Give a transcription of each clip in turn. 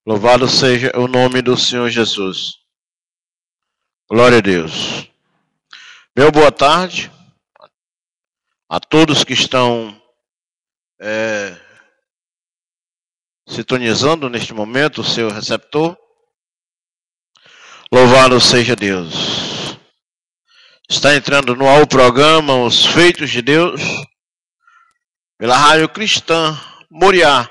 Louvado seja o nome do Senhor Jesus. Glória a Deus. Meu boa tarde a todos que estão sintonizando neste momento o seu receptor. Louvado seja Deus. Está entrando no ar o programa Os Feitos de Deus, pela Rádio Cristã Moriá,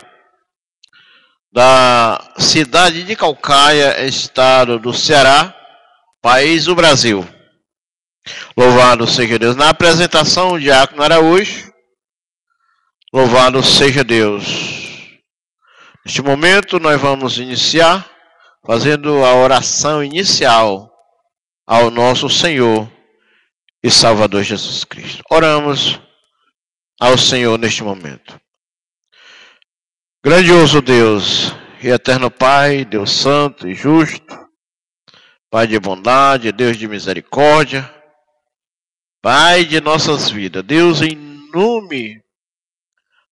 da cidade de Calcaia, estado do Ceará, país do Brasil. Louvado seja Deus. Na apresentação, o Diácono Araújo. Louvado seja Deus. Neste momento, nós vamos iniciar fazendo a oração inicial ao nosso Senhor e Salvador Jesus Cristo. Oramos ao Senhor neste momento. Grandioso Deus e eterno Pai, Deus santo e justo, Pai de bondade, Deus de misericórdia, Pai de nossas vidas, Deus, em nome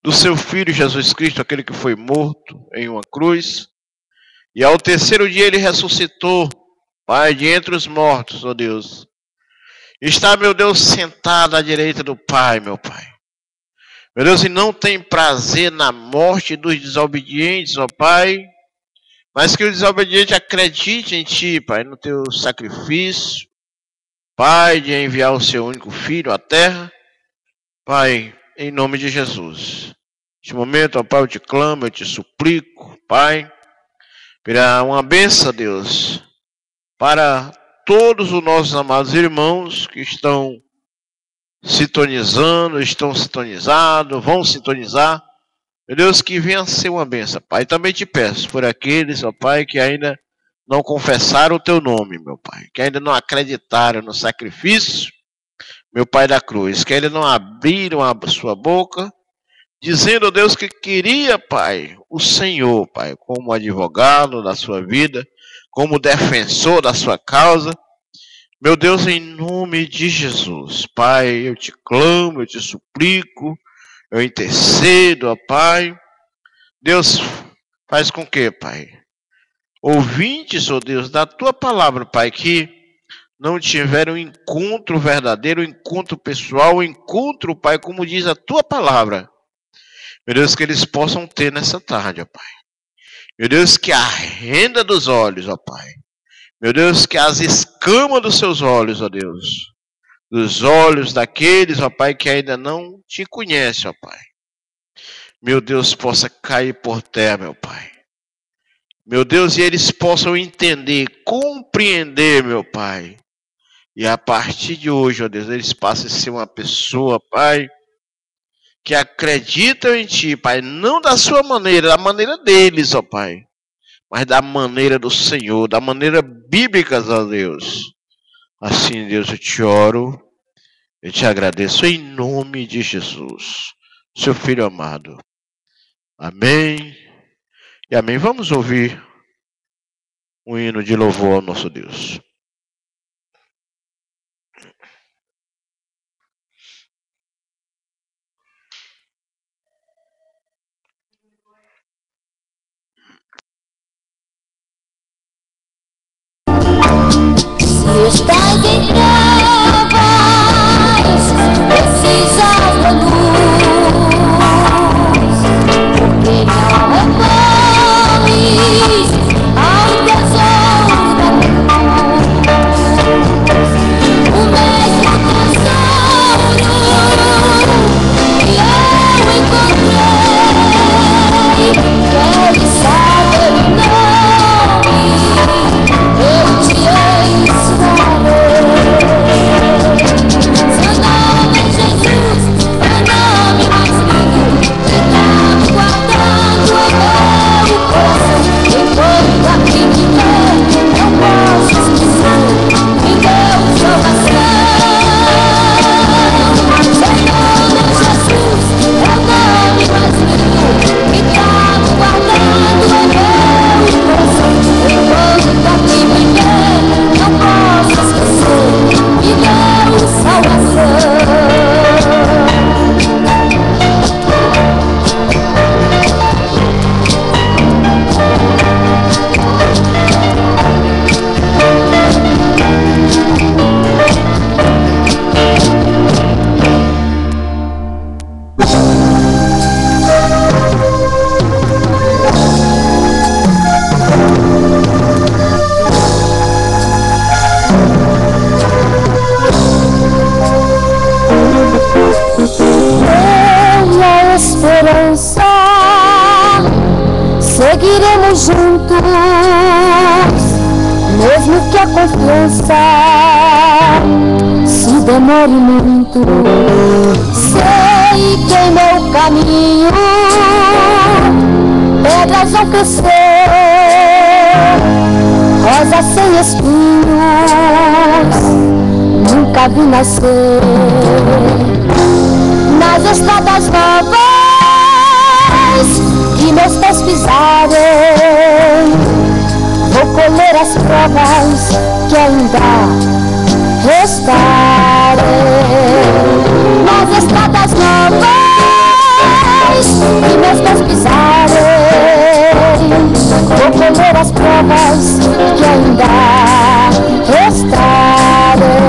do seu Filho Jesus Cristo, aquele que foi morto em uma cruz, e ao terceiro dia ele ressuscitou, Pai, de entre os mortos, ó Deus. Está, meu Deus, sentado à direita do Pai, meu Pai. Meu Deus, e não tem prazer na morte dos desobedientes, ó Pai, mas que o desobediente acredite em Ti, Pai, no Teu sacrifício, Pai, de enviar o Seu único Filho à terra, Pai, em nome de Jesus. Neste momento, ó Pai, eu te clamo, eu te suplico, Pai, pela uma bênção, Deus, para todos os nossos amados irmãos que estão sintonizando, estão sintonizados, vão sintonizar. Meu Deus, que venha ser uma bênção, Pai. Também te peço por aqueles, ó Pai, que ainda não confessaram o Teu nome, meu Pai, que ainda não acreditaram no sacrifício, meu Pai da cruz, que ainda não abriram a sua boca, dizendo, ó Deus, que queria, Pai, o Senhor, Pai, como advogado da sua vida, como defensor da sua causa. Meu Deus, em nome de Jesus, Pai, eu te clamo, eu te suplico, eu intercedo, ó Pai. Deus, faz com que, Pai, ouvintes, ó Deus, da Tua palavra, Pai, que não tiveram um encontro verdadeiro, um encontro pessoal, um encontro, Pai, como diz a Tua palavra. Meu Deus, que eles possam ter nessa tarde, ó Pai. Meu Deus, que a renda dos olhos, ó Pai. Meu Deus, que as escamas dos seus olhos, ó Deus, dos olhos daqueles, ó Pai, que ainda não te conhecem, ó Pai. Meu Deus, possa cair por terra, meu Pai. Meu Deus, e eles possam entender, compreender, meu Pai. E a partir de hoje, ó Deus, eles passem a ser uma pessoa, Pai, que acreditam em Ti, Pai, não da sua maneira, da maneira deles, ó Pai, mas da maneira do Senhor, da maneira bíblica, ó Deus. Assim, Deus, eu te oro, eu te agradeço em nome de Jesus, seu Filho amado. Amém e amém. Vamos ouvir um hino de louvor ao nosso Deus. Se estás em trevas, precisas da luz, porque não recorres ao tesouro da cruz. O mesmo tesouro que eu encontrei, quero saber o nome, eu te ensinarei. estaremos juntos, mesmo que a confiança se demore muito. Sei que em meu caminho pedras vão crescer, rosas sem espinhos nunca vi nascer. Nas estradas novas que meus pés pisarem, vou colher as provas que ainda restarem. Nas estradas novas que meus pés pisarem, vou colher as provas que ainda restarem.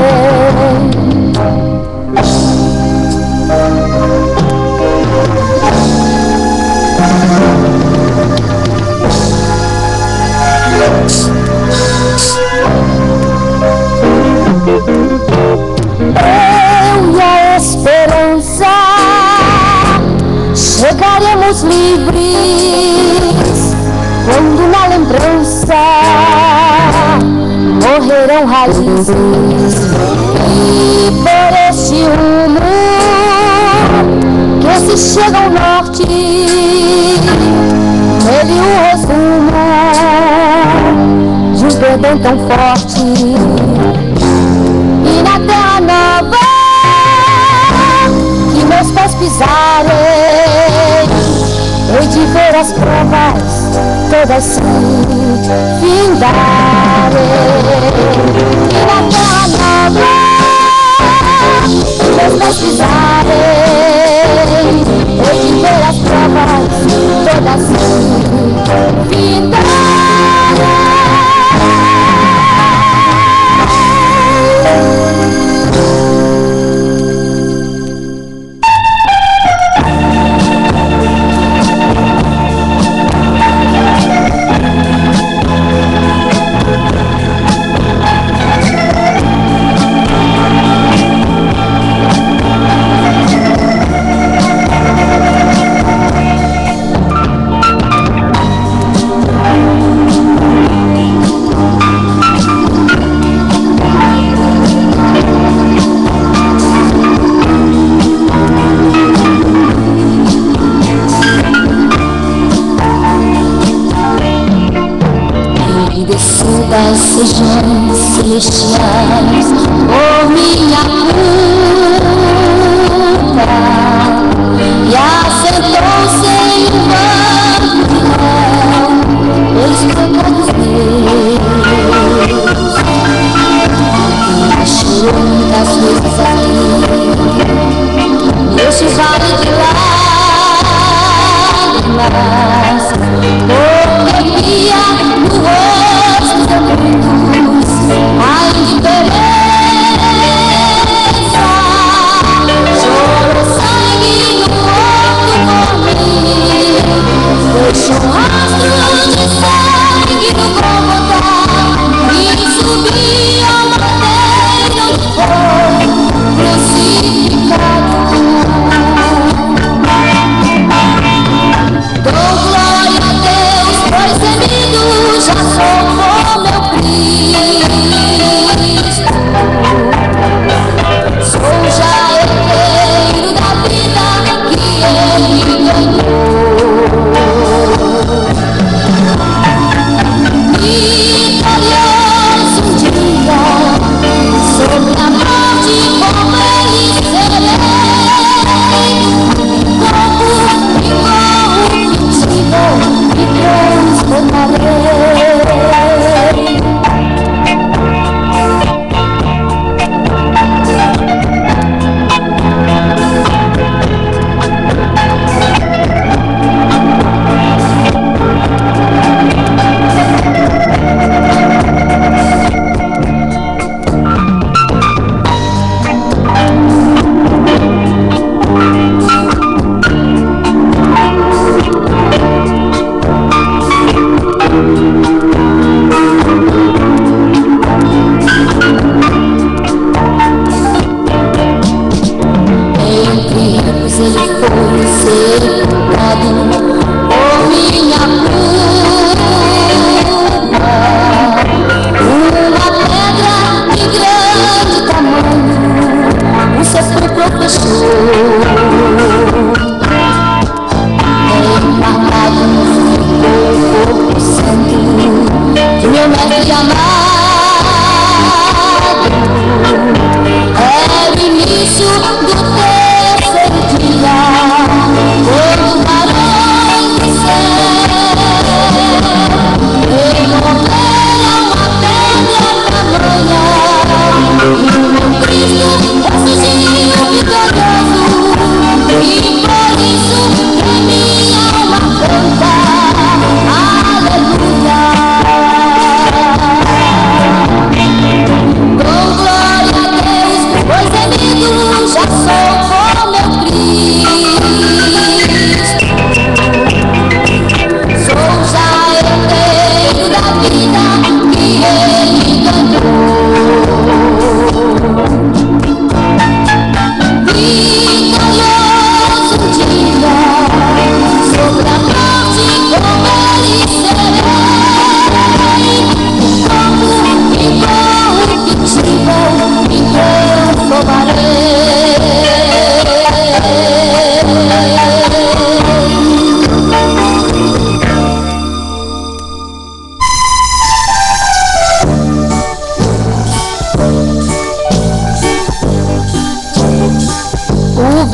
Eu e a esperança chegaremos livres quando na lembrança morrerão raízes. E por este rumo que se chega ao norte, nele o resumo de um perdão tão forte. E na terra nova que meus pés pisarem, hei de ver as provas todas se findarem. E na terra nova que meus pés pisarem, hei de ver as provas todas se findarem. Sejam celestiais por minha culpa, e assentou-se em um banco pelos pecados meus, e chorou muitas vezes aqui neste vale de lágrimas, porque via no rosto a indiferença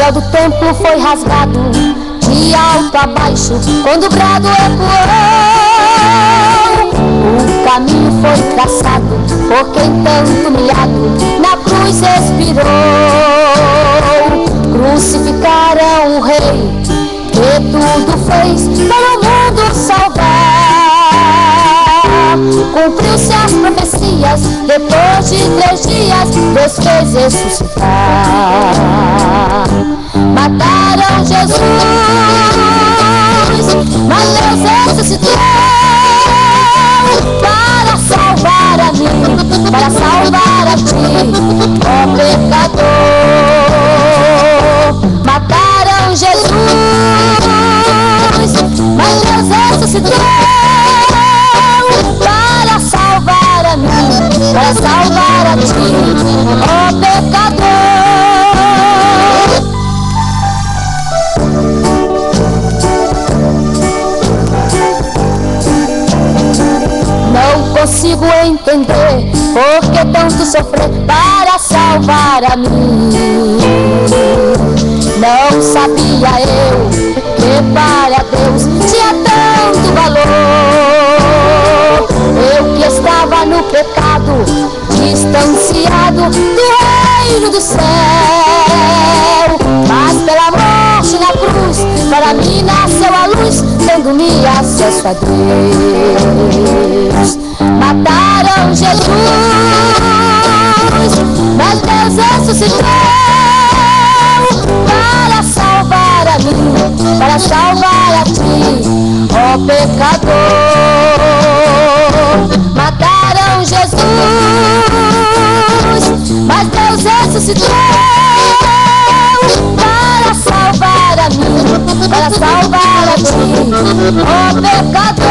véu do templo foi rasgado de alto a baixo, quando o brado ecoou. O caminho foi traçado por quem tanto humilhado na cruz expirou. Crucificaram o rei que tudo fez para o mundo salvar. Cumpriu-se as profecias, depois de 3 dias Deus fez ressuscitar. Mataram Jesus, mas Deus ressuscitou para salvar a mim, para salvar a ti, ó pecador. Mataram Jesus, mas Deus ressuscitou para salvar a mim, para salvar a ti, ó pecador. Não consigo entender por que tanto sofrer para salvar a mim. Não sabia eu que para Deus tinha tanto valor. Eu que estava no pecado, distanciado do reino do céu, mas pela morte na cruz, para mim nasceu a luz, dando-me acesso a Deus. Mataram Jesus, mas Deus ressuscitou para salvar a mim, para salvar a ti, ó pecador. Mataram Jesus, mas Deus ressuscitou para salvar a mim, para salvar a ti, ó pecador.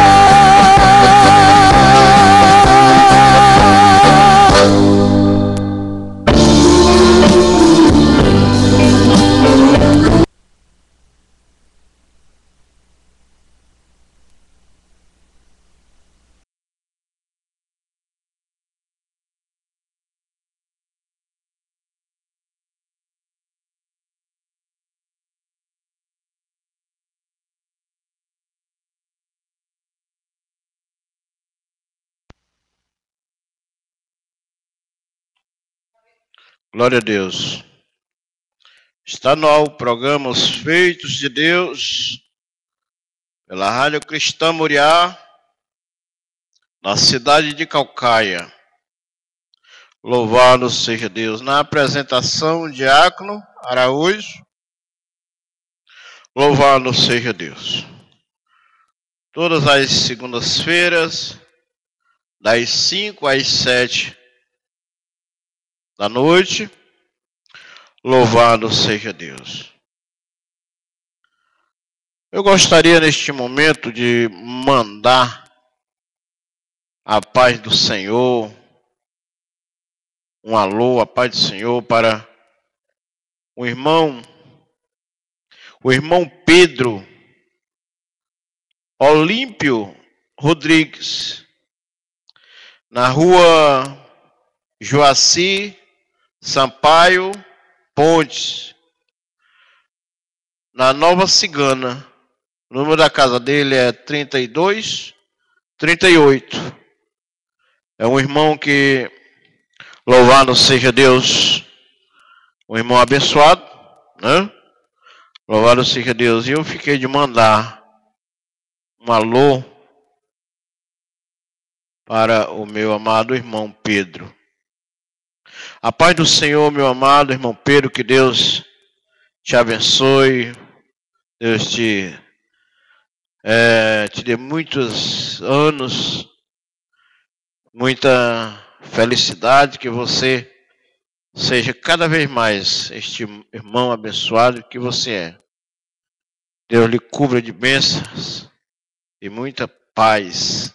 Glória a Deus. Está no ar o programa Os Feitos de Deus, pela Rádio Cristã Moriá, na cidade de Calcaia. Louvado seja Deus. Na apresentação, Diácono Araújo. Louvado seja Deus. Todas as segundas-feiras, das 5 às 7 da noite. Louvado seja Deus. Eu gostaria neste momento de mandar a paz do Senhor, um alô, a paz do Senhor para o irmão Pedro Olímpio Rodrigues, na rua Joaci Sampaio Pontes, na Nova Cigana. O número da casa dele é 3238. É um irmão que, louvado seja Deus, um irmão abençoado, né? Louvado seja Deus. E eu fiquei de mandar um alô para o meu amado irmão Pedro. A paz do Senhor, meu amado irmão Pedro, que Deus te abençoe, Deus te dê muitos anos, muita felicidade, que você seja cada vez mais este irmão abençoado que você é. Deus lhe cubra de bênçãos e muita paz.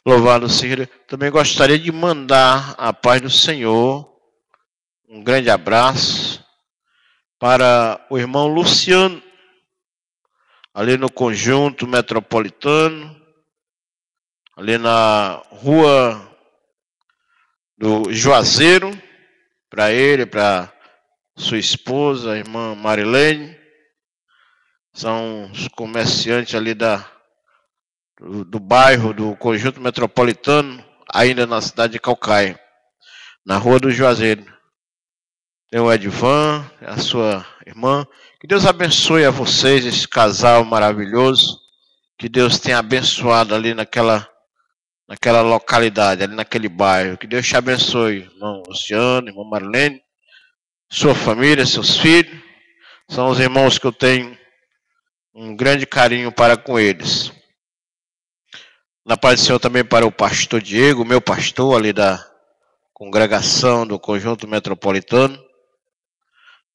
Louvado seja Deus. Também gostaria de mandar a paz do Senhor, um grande abraço para o irmão Luciano, ali no Conjunto Metropolitano, ali na rua do Juazeiro, para ele, para sua esposa, a irmã Marilene, são os comerciantes ali do bairro, do Conjunto Metropolitano, ainda na cidade de Caucaia, na Rua do Juazeiro. Tem o Edvan, a sua irmã. Que Deus abençoe a vocês, esse casal maravilhoso. Que Deus tenha abençoado ali naquela localidade, ali naquele bairro. Que Deus te abençoe, irmão Luciano, irmão Marilene, sua família, seus filhos. São os irmãos que eu tenho um grande carinho para com eles. Na paz do Senhor também para o pastor Diego, meu pastor ali da congregação do Conjunto Metropolitano.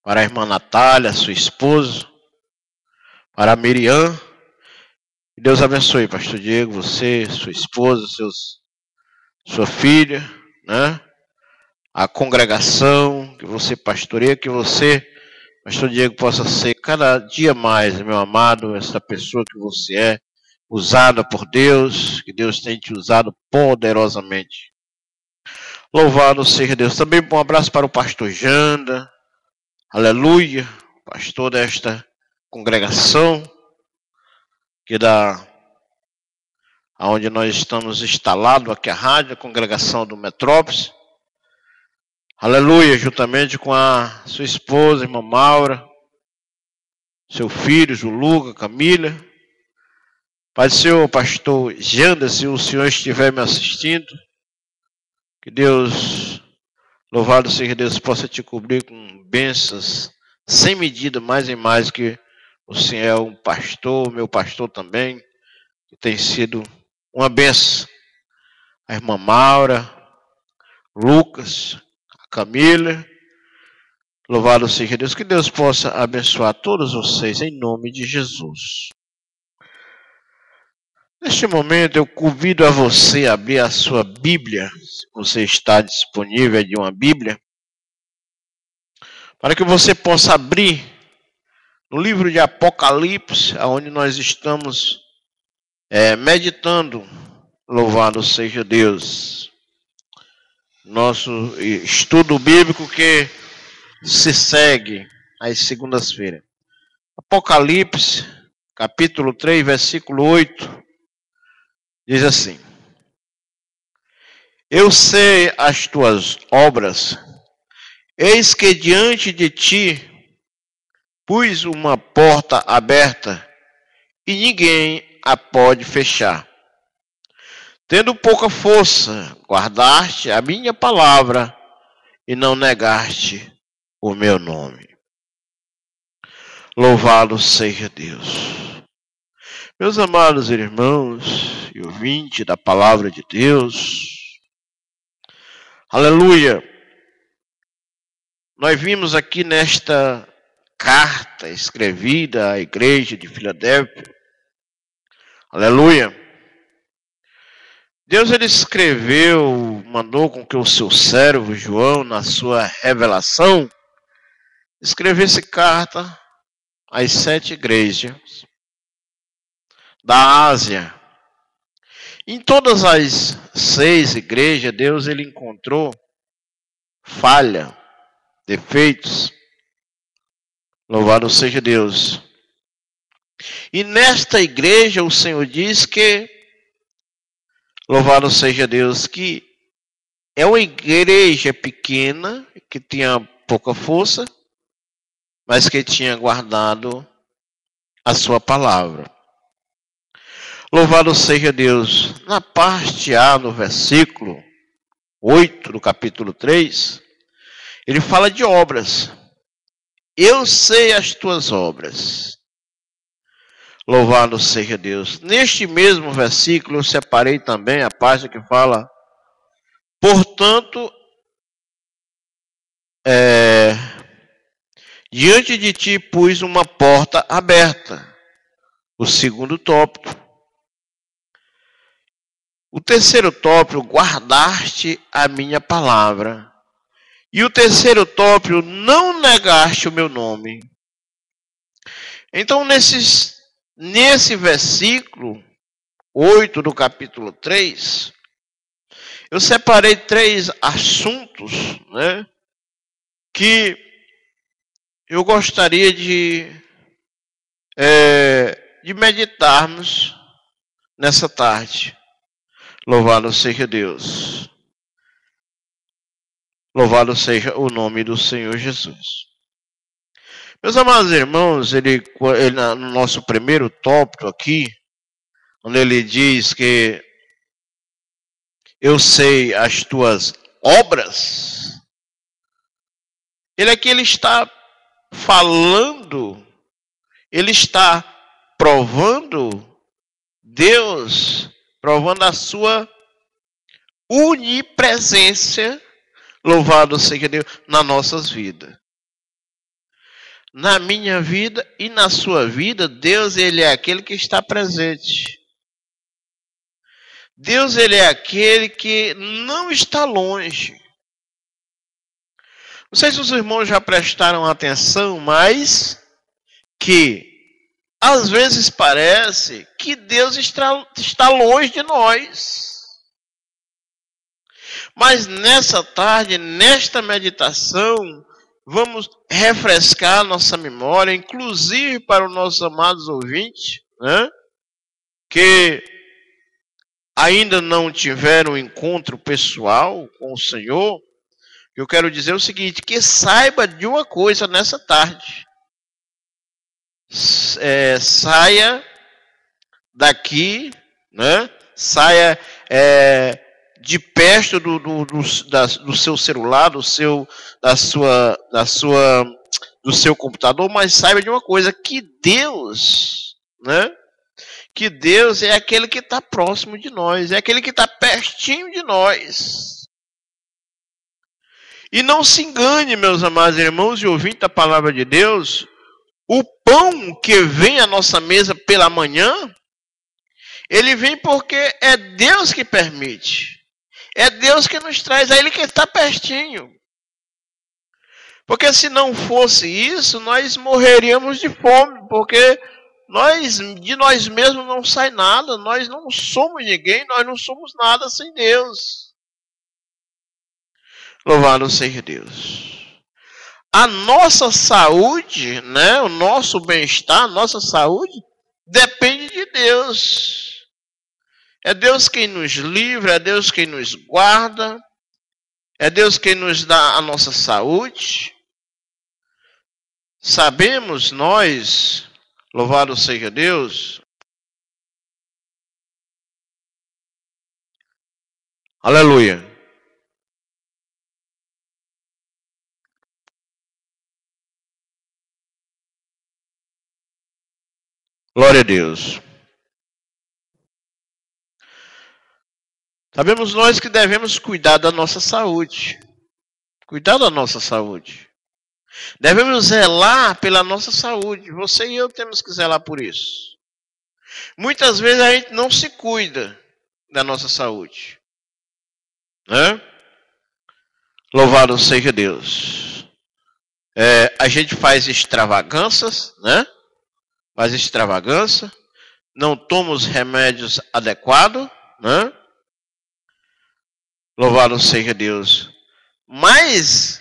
Para a irmã Natália, sua esposa. Para a Miriam. Que Deus abençoe, pastor Diego, você, sua esposa, sua filha, né? A congregação que você pastoreia, que você, pastor Diego, possa ser cada dia mais, meu amado, essa pessoa que você é, usada por Deus, que Deus tem te usado poderosamente. Louvado seja Deus. Também um abraço para o pastor Janda, aleluia, pastor desta congregação, que onde nós estamos instalados, aqui a rádio, a congregação do Metrópolis. Aleluia, juntamente com a sua esposa, irmã Maura, seu filho, Juluca, Camila. Pai do Senhor, pastor Janda, se o Senhor estiver me assistindo, que Deus, louvado seja Deus, possa te cobrir com bênçãos sem medida, mais e mais, que o Senhor é um pastor, meu pastor também, que tem sido uma bênção. A irmã Maura, Lucas, Camila, louvado seja Deus, que Deus possa abençoar todos vocês em nome de Jesus. Neste momento eu convido a você a abrir a sua Bíblia, se você está disponível de uma Bíblia, para que você possa abrir no livro de Apocalipse, onde nós estamos meditando, louvado seja Deus. Nosso estudo bíblico que se segue às segundas-feiras. Apocalipse, capítulo 3, versículo 8, diz assim: Eu sei as tuas obras, eis que diante de ti pus uma porta aberta, e ninguém a pode fechar. Tendo pouca força, guardaste a minha palavra e não negaste o meu nome. Louvado seja Deus. Meus amados irmãos e ouvintes da palavra de Deus, aleluia. Nós vimos aqui nesta carta escrevida à igreja de Filadélfia, aleluia. Deus ele escreveu, mandou com que o seu servo João, na sua revelação, escrevesse carta às 7 igrejas da Ásia. Em todas as 6 igrejas, Deus ele encontrou falha, defeitos. Louvado seja Deus. E nesta igreja o Senhor diz que, louvado seja Deus, que é uma igreja pequena, que tinha pouca força, mas que tinha guardado a sua palavra. Louvado seja Deus. Na parte A, no versículo 8 do capítulo 3, ele fala de obras. Eu sei as tuas obras. Louvado seja Deus. Neste mesmo versículo, eu separei também a parte que fala: portanto, diante de ti pus uma porta aberta. O segundo tópico. O terceiro tópico, guardaste a minha palavra. E o terceiro tópico, não negaste o meu nome. Então, nesse versículo 8 do capítulo 3, eu separei 3 assuntos, né, que eu gostaria de meditarmos nessa tarde. Louvado seja Deus. Louvado seja o nome do Senhor Jesus. Meus amados irmãos, ele no nosso primeiro tópico aqui, onde ele diz que eu sei as tuas obras, ele aqui ele está falando, ele está provando Deus, provando a sua onipresença, louvado seja Deus, nas nossas vidas. Na minha vida e na sua vida, Deus ele é aquele que está presente. Deus ele é aquele que não está longe. Não sei se os irmãos já prestaram atenção, mas que às vezes parece que Deus está longe de nós. Mas nessa tarde, nesta meditação, vamos refrescar nossa memória, inclusive para os nossos amados ouvintes, né, que ainda não tiveram um encontro pessoal com o Senhor. Eu quero dizer o seguinte, que saiba de uma coisa nessa tarde. Saia daqui, né, saia de perto do seu celular, do seu computador, mas saiba de uma coisa, que Deus, né? Que Deus é aquele que está próximo de nós, é aquele que está pertinho de nós. E não se engane, meus amados irmãos e ouvintes da palavra de Deus, o pão que vem à nossa mesa pela manhã, ele vem porque é Deus que permite. É Deus que nos traz, é Ele que está pertinho. Porque se não fosse isso, nós morreríamos de fome, porque de nós mesmos não sai nada, nós não somos ninguém, nós não somos nada sem Deus. Louvado seja Deus. A nossa saúde, né, o nosso bem-estar, a nossa saúde, depende de Deus. É Deus quem nos livra, é Deus quem nos guarda, é Deus quem nos dá a nossa saúde. Sabemos nós, louvado seja Deus, aleluia. Glória a Deus. Sabemos nós que devemos cuidar da nossa saúde. Cuidar da nossa saúde. Devemos zelar pela nossa saúde. Você e eu temos que zelar por isso. Muitas vezes a gente não se cuida da nossa saúde, né? Louvado seja Deus. A gente faz extravagâncias, né? Faz extravagância. Não toma os remédios adequados, né? Louvado seja Deus. Mas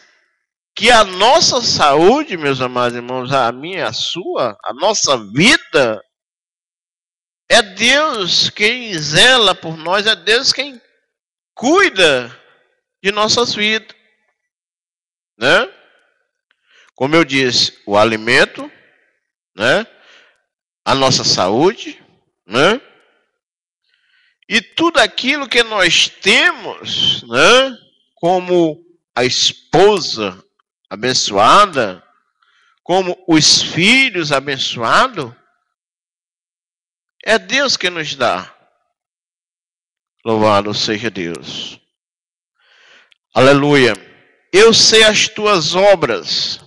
que a nossa saúde, meus amados irmãos, a minha, a sua, a nossa vida, é Deus quem zela por nós, é Deus quem cuida de nossas vidas, né? Como eu disse, o alimento, né? A nossa saúde, né? E tudo aquilo que nós temos, né? Como a esposa abençoada, como os filhos abençoados, é Deus que nos dá. Louvado seja Deus. Aleluia. Eu sei as tuas obras.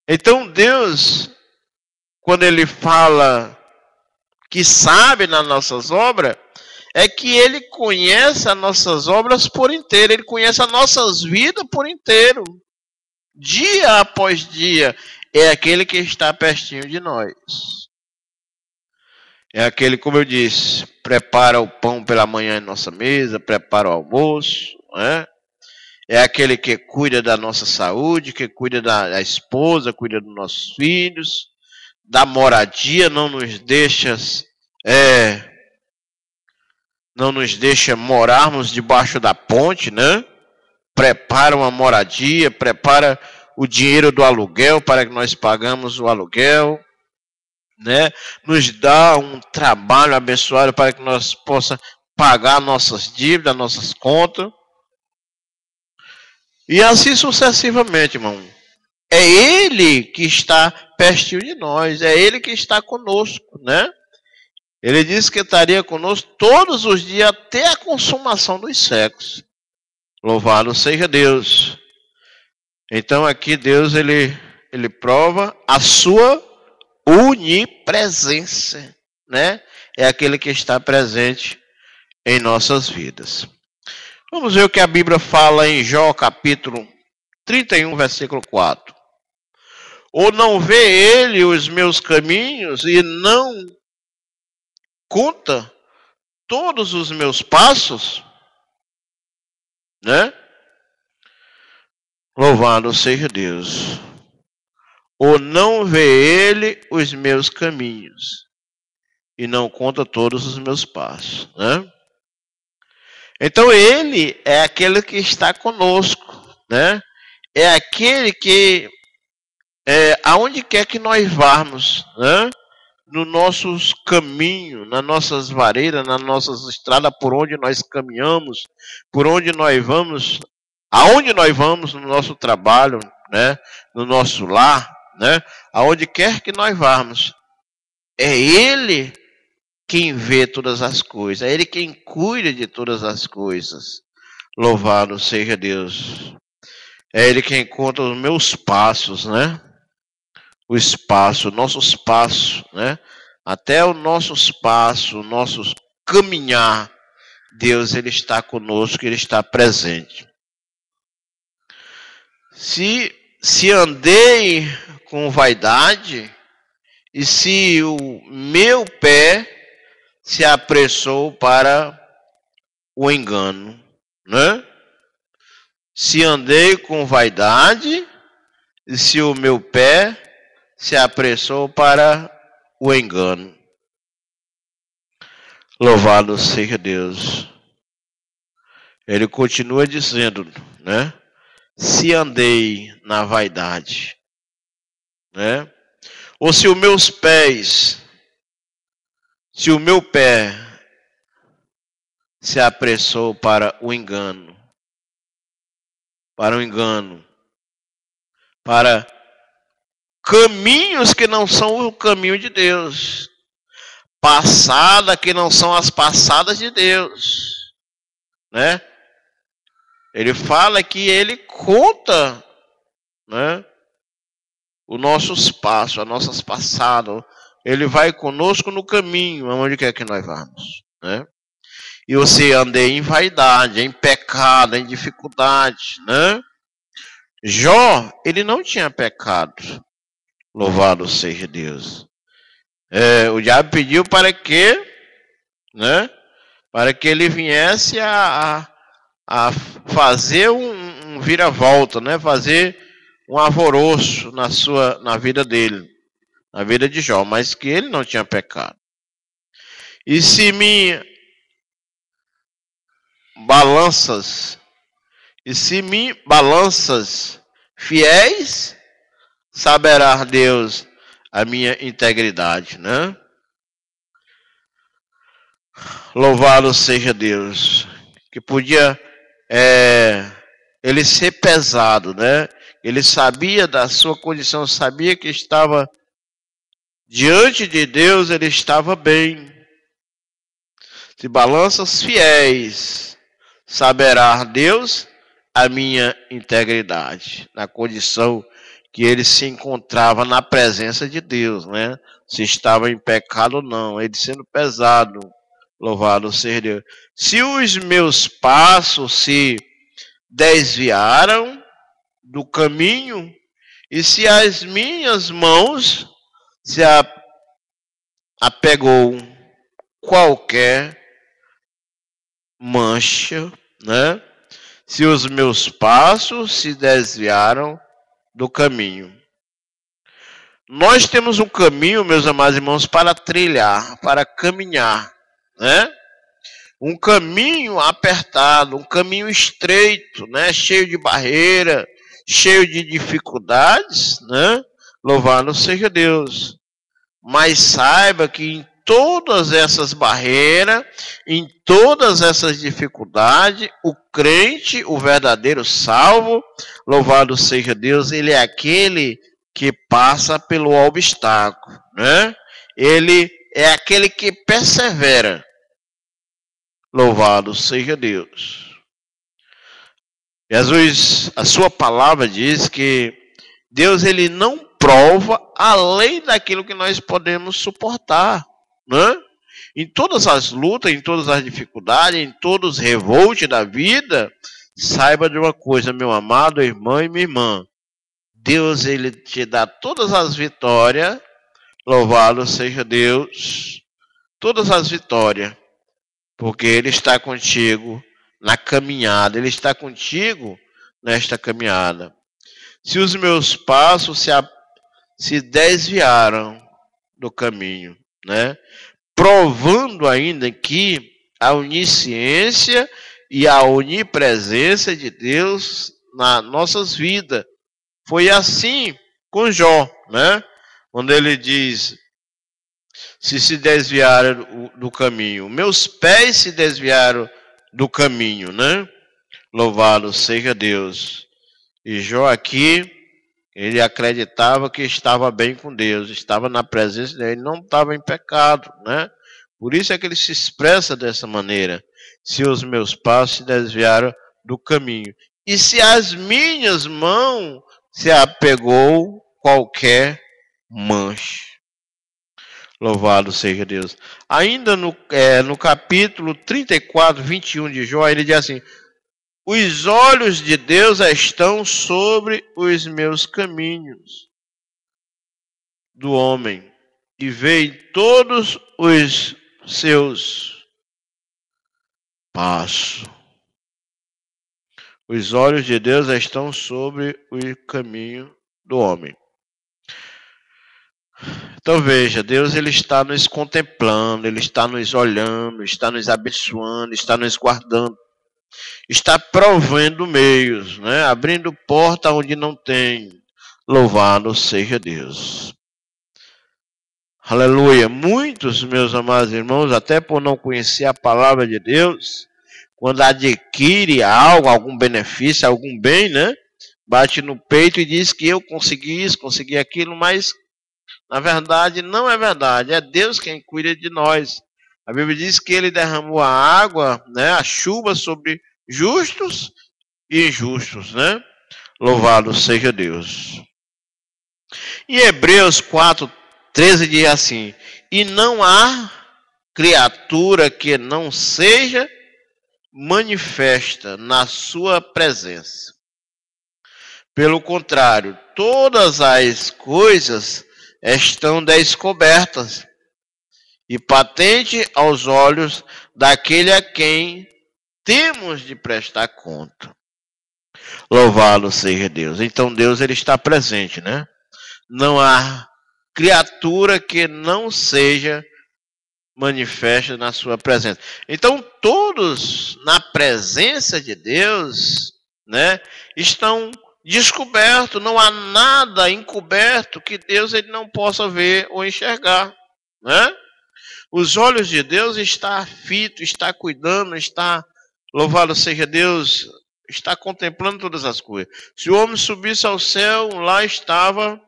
Então Deus, quando Ele fala que sabe nas nossas obras, é que Ele conhece as nossas obras por inteiro. Ele conhece as nossas vidas por inteiro. Dia após dia. É aquele que está pertinho de nós. É aquele, como eu disse, prepara o pão pela manhã em nossa mesa, prepara o almoço, né? é aquele que cuida da nossa saúde, que cuida da esposa, cuida dos nossos filhos, da moradia, não nos deixa morarmos debaixo da ponte, né? Prepara uma moradia, prepara o dinheiro do aluguel para que nós pagamos o aluguel, né? Nos dá um trabalho abençoado para que nós possamos pagar nossas dívidas, nossas contas. E assim sucessivamente, irmão. É Ele que está pertinho de nós, é Ele que está conosco, né? Ele disse que estaria conosco todos os dias até a consumação dos séculos. Louvado seja Deus. Então aqui Deus ele prova a sua onipresença, né? É aquele que está presente em nossas vidas. Vamos ver o que a Bíblia fala em Jó, capítulo 31, versículo 4. Ou não vê ele os meus caminhos e não conta todos os meus passos, né? Louvado seja Deus. Ou não vê ele os meus caminhos e não conta todos os meus passos, né? Então ele é aquele que está conosco, né? É aquele que aonde quer que nós vamos, né? No nossos caminhos, nas nossas vareiras, nas nossas estradas, por onde nós caminhamos, por onde nós vamos, aonde nós vamos no nosso trabalho, né? No nosso lar, né? Aonde quer que nós vamos, é Ele quem vê todas as coisas, é Ele quem cuida de todas as coisas. Louvado seja Deus. É Ele quem conta os meus passos, né? O espaço, nossos passos, né? Até o nossos passos, o nosso caminhar, Deus ele está conosco, ele está presente. Se andei com vaidade e se o meu pé se apressou para o engano, né? Se andei com vaidade e se o meu pé se apressou para o engano. Louvado seja Deus. Ele continua dizendo, né? Se andei na vaidade, né? Ou se os meus pés, se o meu pé se apressou para o engano, para caminhos que não são o caminho de Deus, passada que não são as passadas de Deus, né? Ele fala que ele conta, né? Os nossos passos, as nossas passadas, ele vai conosco no caminho, aonde quer que nós vamos, né? E você andei em vaidade, em pecado, em dificuldade, né? Jó, ele não tinha pecado. Louvado seja Deus. O diabo pediu para que, né? Para que ele viesse a fazer um vira-volta, né? Fazer um alvoroço na vida dele, na vida de Jó, mas que ele não tinha pecado. E se me balanças fiéis, saberá Deus a minha integridade, né? Louvado seja Deus, que podia ele ser pesado, né? Ele sabia da sua condição, sabia que estava diante de Deus, ele estava bem. Se balanças fiéis, saberá Deus a minha integridade, na condição que ele se encontrava na presença de Deus, né? Se estava em pecado ou não, ele sendo pesado, louvado seja Deus. Se os meus passos se desviaram do caminho, e se as minhas mãos se apegou qualquer mancha, né? se os meus passos se desviaram do caminho. Nós temos um caminho, meus amados irmãos, para trilhar, para caminhar, né? Um caminho apertado, um caminho estreito, né? Cheio de barreira, cheio de dificuldades, né? Louvado seja Deus. Mas saiba que em todas essas barreiras, em todas essas dificuldades, o crente, o verdadeiro salvo, louvado seja Deus, ele é aquele que passa pelo obstáculo, né? Ele é aquele que persevera. Louvado seja Deus. Jesus, a sua palavra diz que Deus ele não prova além daquilo que nós podemos suportar, né? Em todas as lutas, em todas as dificuldades, em todos os revoltos da vida, saiba de uma coisa, meu amado irmão e minha irmã, Deus ele te dá todas as vitórias, louvado seja Deus, todas as vitórias, porque Ele está contigo na caminhada, Ele está contigo nesta caminhada. Se os meus passos se desviaram do caminho, né? Provando ainda que a onisciência e a onipresença de Deus nas nossas vidas. Foi assim com Jó, né? Quando ele diz, se desviaram do caminho, meus pés se desviaram do caminho, né? Louvado seja Deus. E Jó aqui, ele acreditava que estava bem com Deus, estava na presença dele, não estava em pecado, né? Por isso é que ele se expressa dessa maneira. Se os meus passos se desviaram do caminho, e se as minhas mãos se apegou qualquer mancha. Louvado seja Deus. Ainda no capítulo 34, 21 de Jó, ele diz assim, os olhos de Deus estão sobre os meus caminhos do homem, e veem todos os seus passos. Os olhos de Deus estão sobre o caminho do homem. Então veja, Deus ele está nos contemplando, Ele está nos olhando, está nos abençoando, está nos guardando, está provendo meios, né? Abrindo porta onde não tem. Louvado seja Deus. Aleluia. Muitos, meus amados irmãos, até por não conhecer a palavra de Deus, quando adquire algo, algum benefício, algum bem, né? Bate no peito e diz que eu consegui isso, consegui aquilo, mas na verdade não é verdade. É Deus quem cuida de nós. A Bíblia diz que Ele derramou a água, né? A chuva sobre justos e injustos, né? Louvado seja Deus. Em Hebreus 4:13 diz assim, e não há criatura que não seja manifesta na sua presença. Pelo contrário, todas as coisas estão descobertas e patente aos olhos daquele a quem temos de prestar conta. Louvado seja Deus. Então Deus ele está presente, né? Não há criatura que não seja manifesta na sua presença. Então todos na presença de Deus, né, estão descobertos, não há nada encoberto que Deus ele não possa ver ou enxergar, né? Os olhos de Deus está fito, está cuidando, está, louvado seja Deus, está contemplando todas as coisas. Se o homem subisse ao céu, lá estava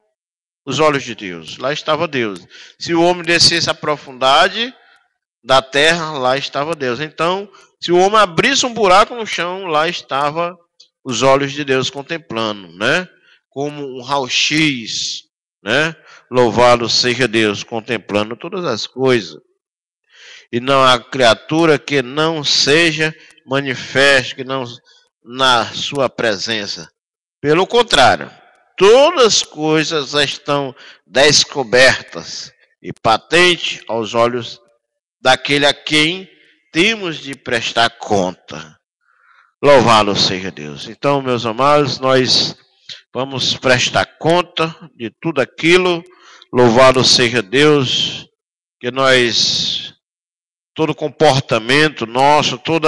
os olhos de Deus, lá estava Deus. Se o homem descesse à profundidade da terra, lá estava Deus. Então, se o homem abrisse um buraco no chão, lá estava os olhos de Deus contemplando, né? Como um raio-x, né? Louvado seja Deus, contemplando todas as coisas. E não há criatura que não seja manifesta, que não na sua presença. Pelo contrário, todas as coisas estão descobertas e patentes aos olhos daquele a quem temos de prestar conta. Louvado seja Deus. Então, meus amados, nós vamos prestar conta de tudo aquilo. Louvado seja Deus, que nós, todo comportamento nosso, tudo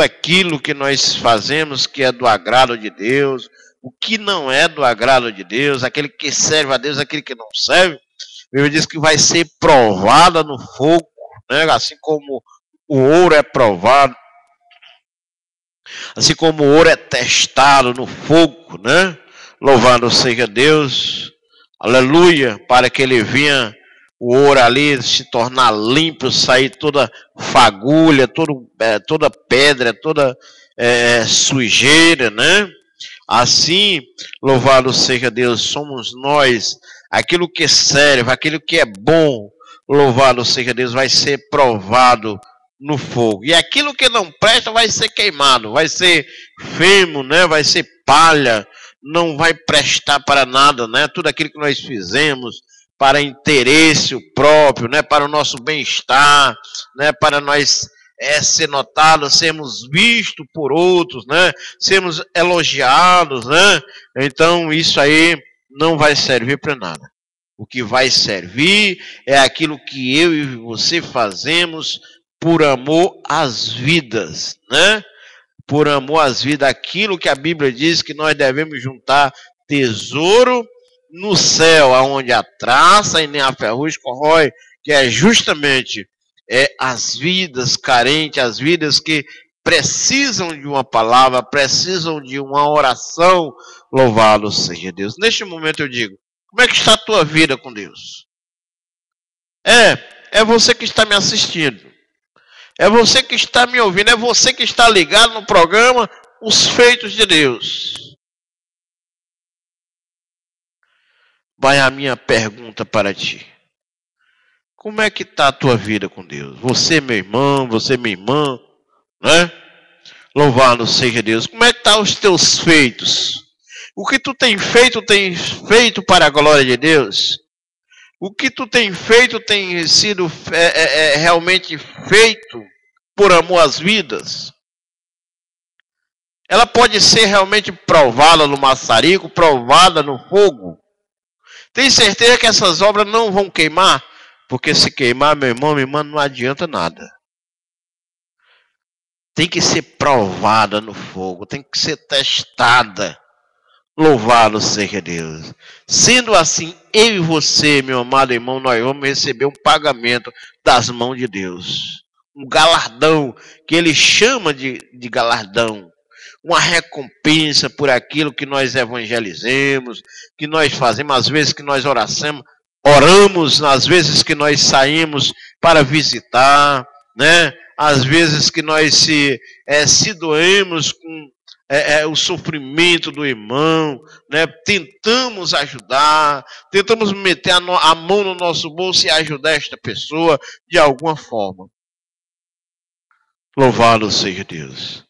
aquilo que nós fazemos que é do agrado de Deus, o que não é do agrado de Deus, aquele que serve a Deus, aquele que não serve, a Bíblia diz que vai ser provada no fogo, né? Assim como o ouro é provado, assim como o ouro é testado no fogo, né? Louvado seja Deus, aleluia, para que ele venha o ouro ali se tornar limpo, sair toda fagulha, toda pedra, toda sujeira, né? Assim, louvado seja Deus, somos nós, aquilo que serve, aquilo que é bom, louvado seja Deus, vai ser provado no fogo. E aquilo que não presta vai ser queimado, vai ser femo, né? Vai ser palha, não vai prestar para nada, né? Tudo aquilo que nós fizemos para interesse próprio, né? Para o nosso bem-estar, né? Para nós ser notados, sermos vistos por outros, né? Sermos elogiados, né? Então isso aí não vai servir para nada. O que vai servir é aquilo que eu e você fazemos por amor às vidas, né? Por amor às vidas, aquilo que a Bíblia diz que nós devemos juntar tesouro no céu, aonde a traça e nem a ferrugem corrói, que é justamente as vidas carentes, as vidas que precisam de uma palavra, precisam de uma oração. Louvado seja Deus. Neste momento eu digo, como é que está a tua vida com Deus? É você que está me assistindo. É você que está me ouvindo, é você que está ligado no programa Os Feitos de Deus. Vai a minha pergunta para ti. Como é que está a tua vida com Deus? Você, meu irmão, você, minha irmã, né? Louvado seja Deus. Como é que estão os teus feitos? O que tu tem feito para a glória de Deus? O que tu tem feito tem sido realmente feito por amor às vidas? Ela pode ser realmente provada no maçarico, provada no fogo. Tem certeza que essas obras não vão queimar? Porque se queimar, meu irmão, minha irmã, não adianta nada. Tem que ser provada no fogo, tem que ser testada. Louvado seja Deus. Sendo assim, eu e você, meu amado irmão, nós vamos receber um pagamento das mãos de Deus. Um galardão, que ele chama de galardão. Uma recompensa por aquilo que nós evangelizemos, que nós fazemos, às vezes que nós oramos, às vezes que nós saímos para visitar, né? Às vezes que nós se doemos com o sofrimento do irmão, né? Tentamos ajudar, tentamos meter a mão no nosso bolso e ajudar esta pessoa de alguma forma. Louvado seja Deus.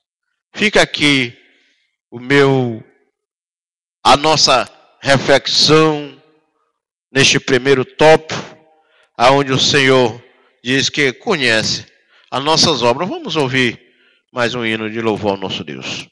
Fica aqui a nossa reflexão neste primeiro tópico, aonde o Senhor diz que conhece as nossas obras. Vamos ouvir mais um hino de louvor ao nosso Deus.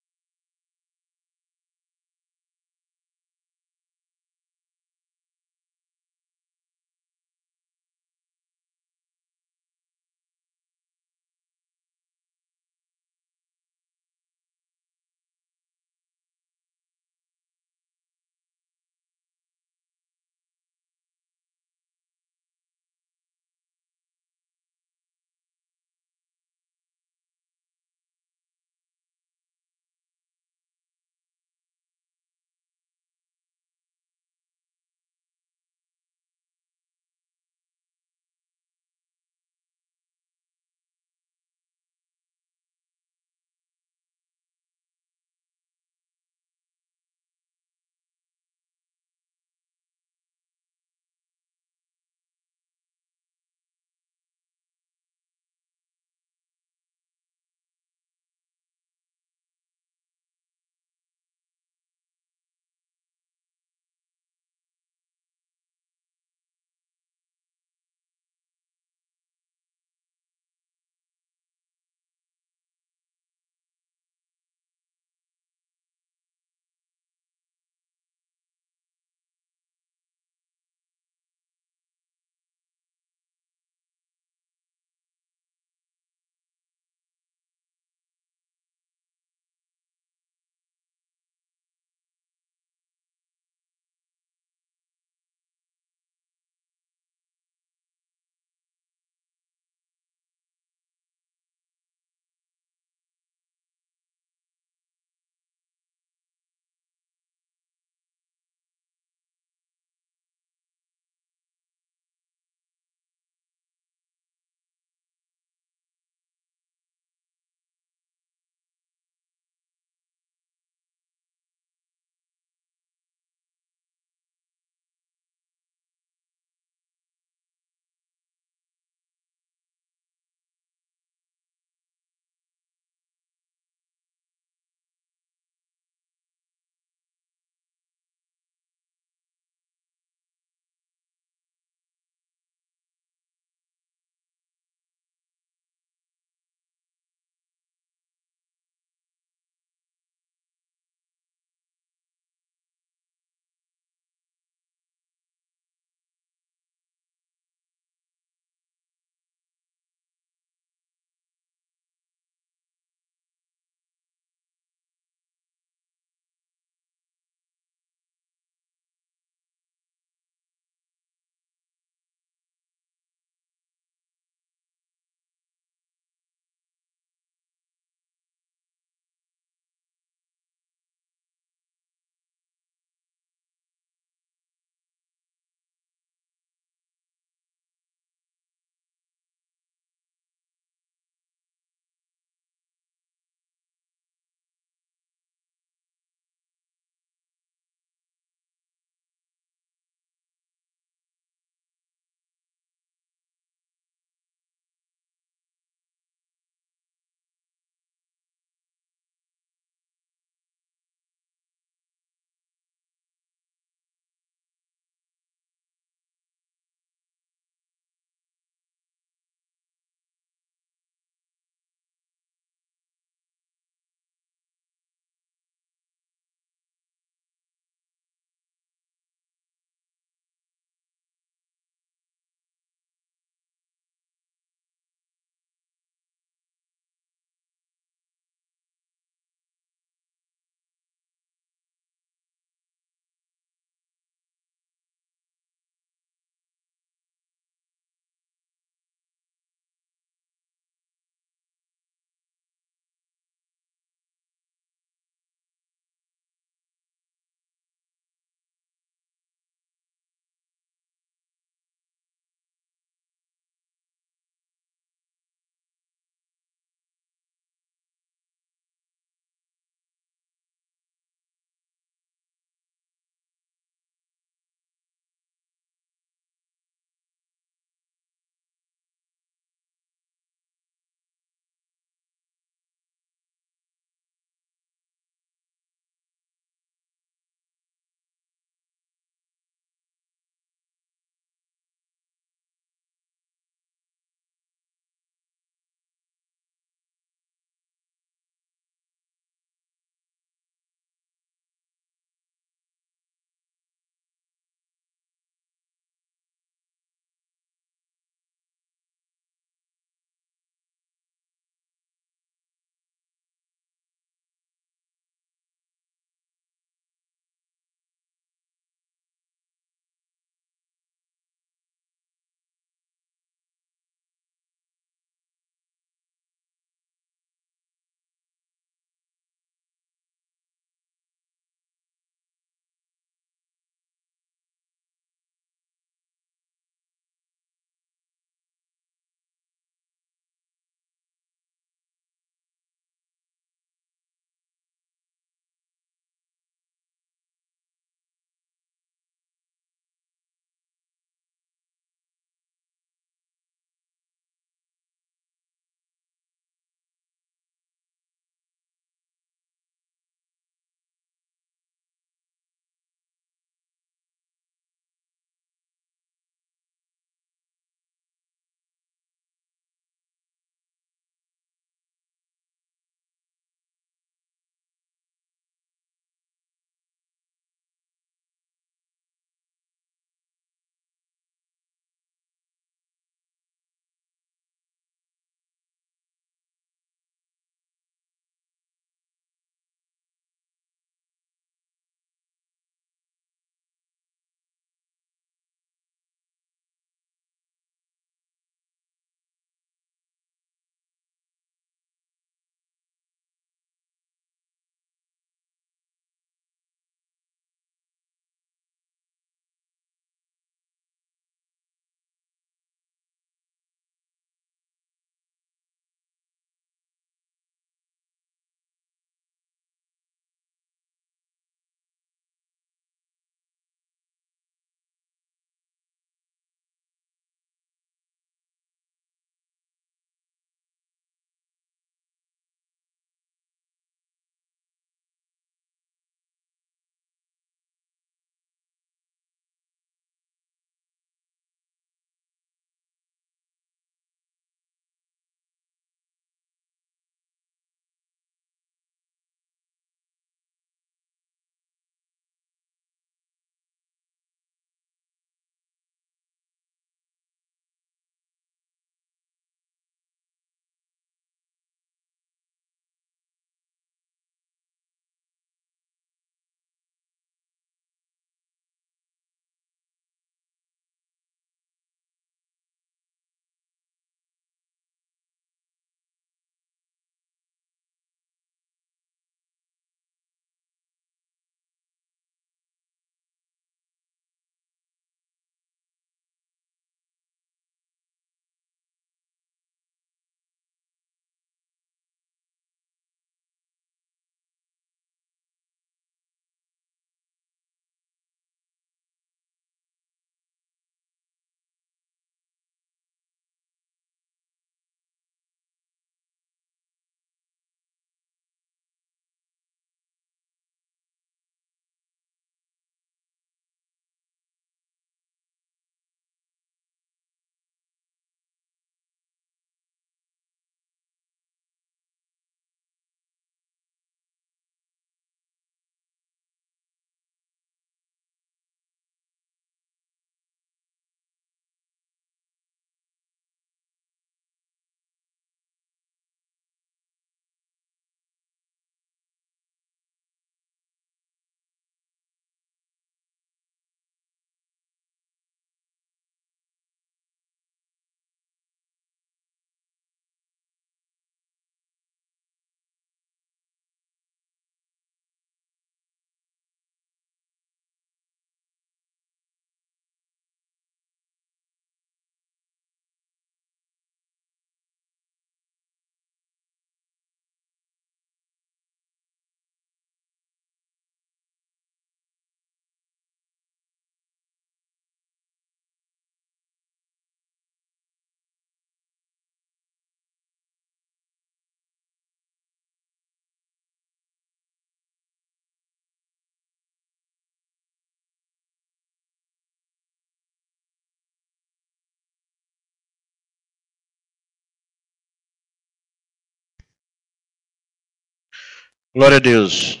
Glória a Deus.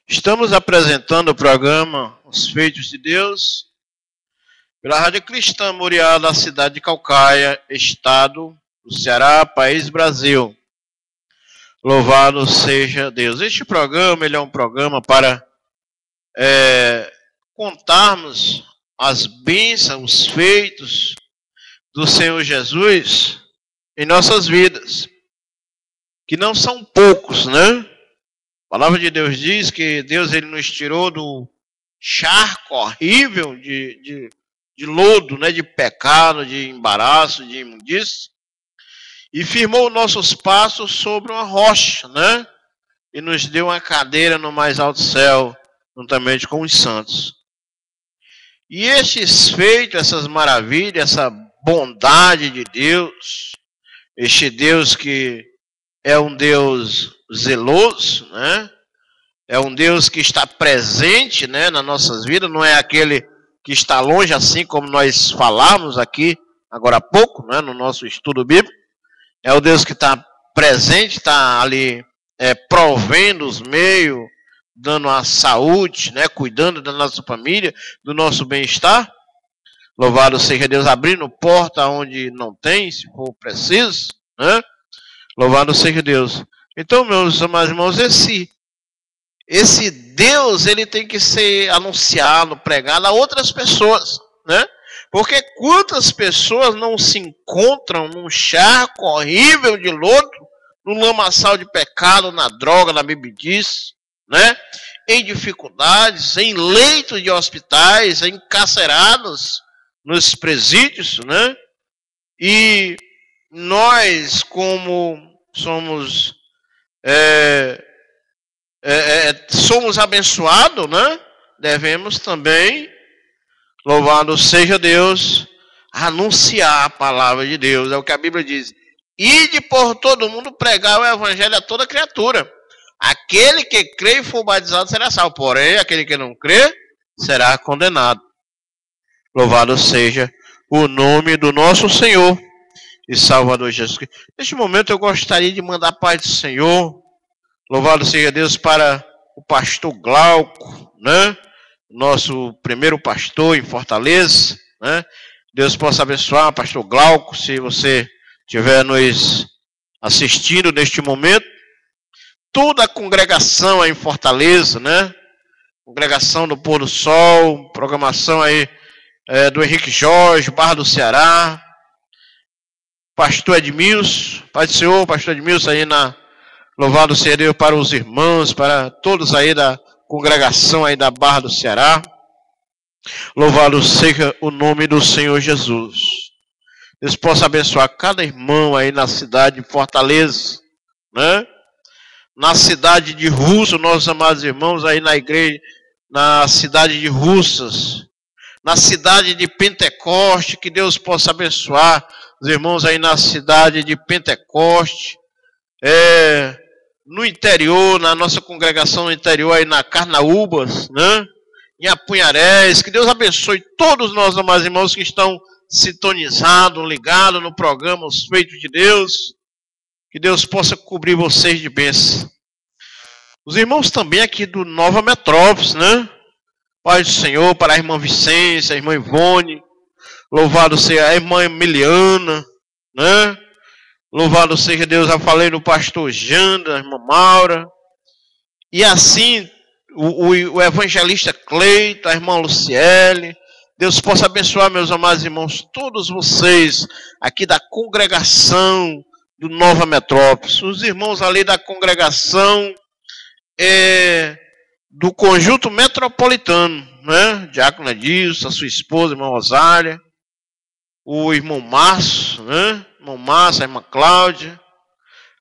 Estamos apresentando o programa Os Feitos de Deus pela Rádio Cristã Moriá da cidade de Caucaia, estado do Ceará, país Brasil. Louvado seja Deus. Este programa ele é um programa para contarmos as bênçãos, os feitos do Senhor Jesus em nossas vidas, que não são poucos, né? A palavra de Deus diz que Deus ele nos tirou do charco horrível de lodo, né, de pecado, de embaraço, de imundície, e firmou nossos passos sobre uma rocha, né? E nos deu uma cadeira no mais alto céu, juntamente com os santos. E estes feitos, essas maravilhas, essa bondade de Deus, este Deus que é um Deus zeloso, né? É um Deus que está presente, né, nas nossas vidas, não é aquele que está longe, assim como nós falamos aqui agora há pouco, né, no nosso estudo bíblico. É o Deus que está presente, está ali provendo os meios, dando a saúde, né, cuidando da nossa família, do nosso bem-estar. Louvado seja Deus, abrindo porta onde não tem, se for preciso, né? Louvado seja Deus. Então, meus amados irmãos, esse Deus, ele tem que ser anunciado, pregado a outras pessoas, né? Porque quantas pessoas não se encontram num charco horrível de lodo, no lamaçal de pecado, na droga, na bebidice, né? Em dificuldades, em leitos de hospitais, encarcerados nos presídios, né? E nós, como somos somos abençoados, né? Devemos também, louvado seja Deus, anunciar a palavra de Deus. É o que a Bíblia diz. Ide por todo mundo pregar o evangelho a toda criatura. Aquele que crê e for batizado será salvo. Porém, aquele que não crê será condenado. Louvado seja o nome do nosso Senhor e Salvador Jesus Cristo. Neste momento eu gostaria de mandar a paz do Senhor. Louvado seja Deus para o pastor Glauco, né? Nosso primeiro pastor em Fortaleza, né? Deus possa abençoar o pastor Glauco, se você estiver nos assistindo neste momento. Toda a congregação aí em Fortaleza, né? Congregação do Pôr do Sol, programação aí do Henrique Jorge, Barra do Ceará. Pastor Edmilson, Pai do Senhor, pastor Edmilson aí louvado seja Deus para os irmãos, para todos aí da congregação aí da Barra do Ceará. Louvado seja o nome do Senhor Jesus. Deus possa abençoar cada irmão aí na cidade de Fortaleza, né? Na cidade de Russas, nossos amados irmãos aí na igreja, na cidade de Russas, na cidade de Pentecoste, que Deus possa abençoar os irmãos aí na cidade de Pentecoste, no interior, na nossa congregação no interior, aí na Carnaúbas, né? Em Apunharés, que Deus abençoe todos nós, amados irmãos, que estão sintonizados, ligados no programa Os Feitos de Deus, que Deus possa cobrir vocês de bênção. Os irmãos também aqui do Nova Metrópolis, né? Pai do Senhor, para a irmã Vicência, a irmã Ivone, louvado seja a irmã Emiliana, né? Louvado seja Deus, já falei no pastor Janda, a irmã Maura, e assim o evangelista Cleito, a irmã Luciele. Deus possa abençoar, meus amados irmãos, todos vocês aqui da congregação do Nova Metrópolis, os irmãos ali da congregação do conjunto metropolitano, né? Diácono Edilson, a sua esposa, a irmã Rosália, o irmão Márcio, né? Irmão Márcio, a irmã Cláudia,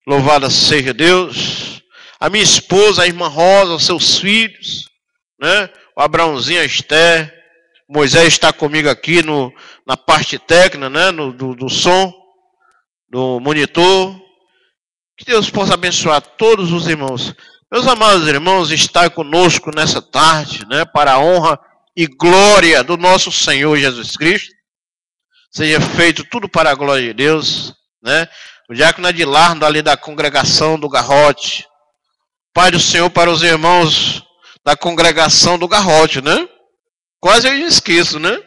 louvada seja Deus. A minha esposa, a irmã Rosa, os seus filhos, né? O Abraãozinho, a Esther, Moisés está comigo aqui na parte técnica, né? Do som, do monitor. Que Deus possa abençoar todos os irmãos. Meus amados irmãos, está conosco nessa tarde, né? Para a honra e glória do nosso Senhor Jesus Cristo. Seja feito tudo para a glória de Deus, né? O diácono Edilardo ali da congregação do Garrote, Pai do Senhor para os irmãos da congregação do Garrote, né? Quase eu esqueço, né?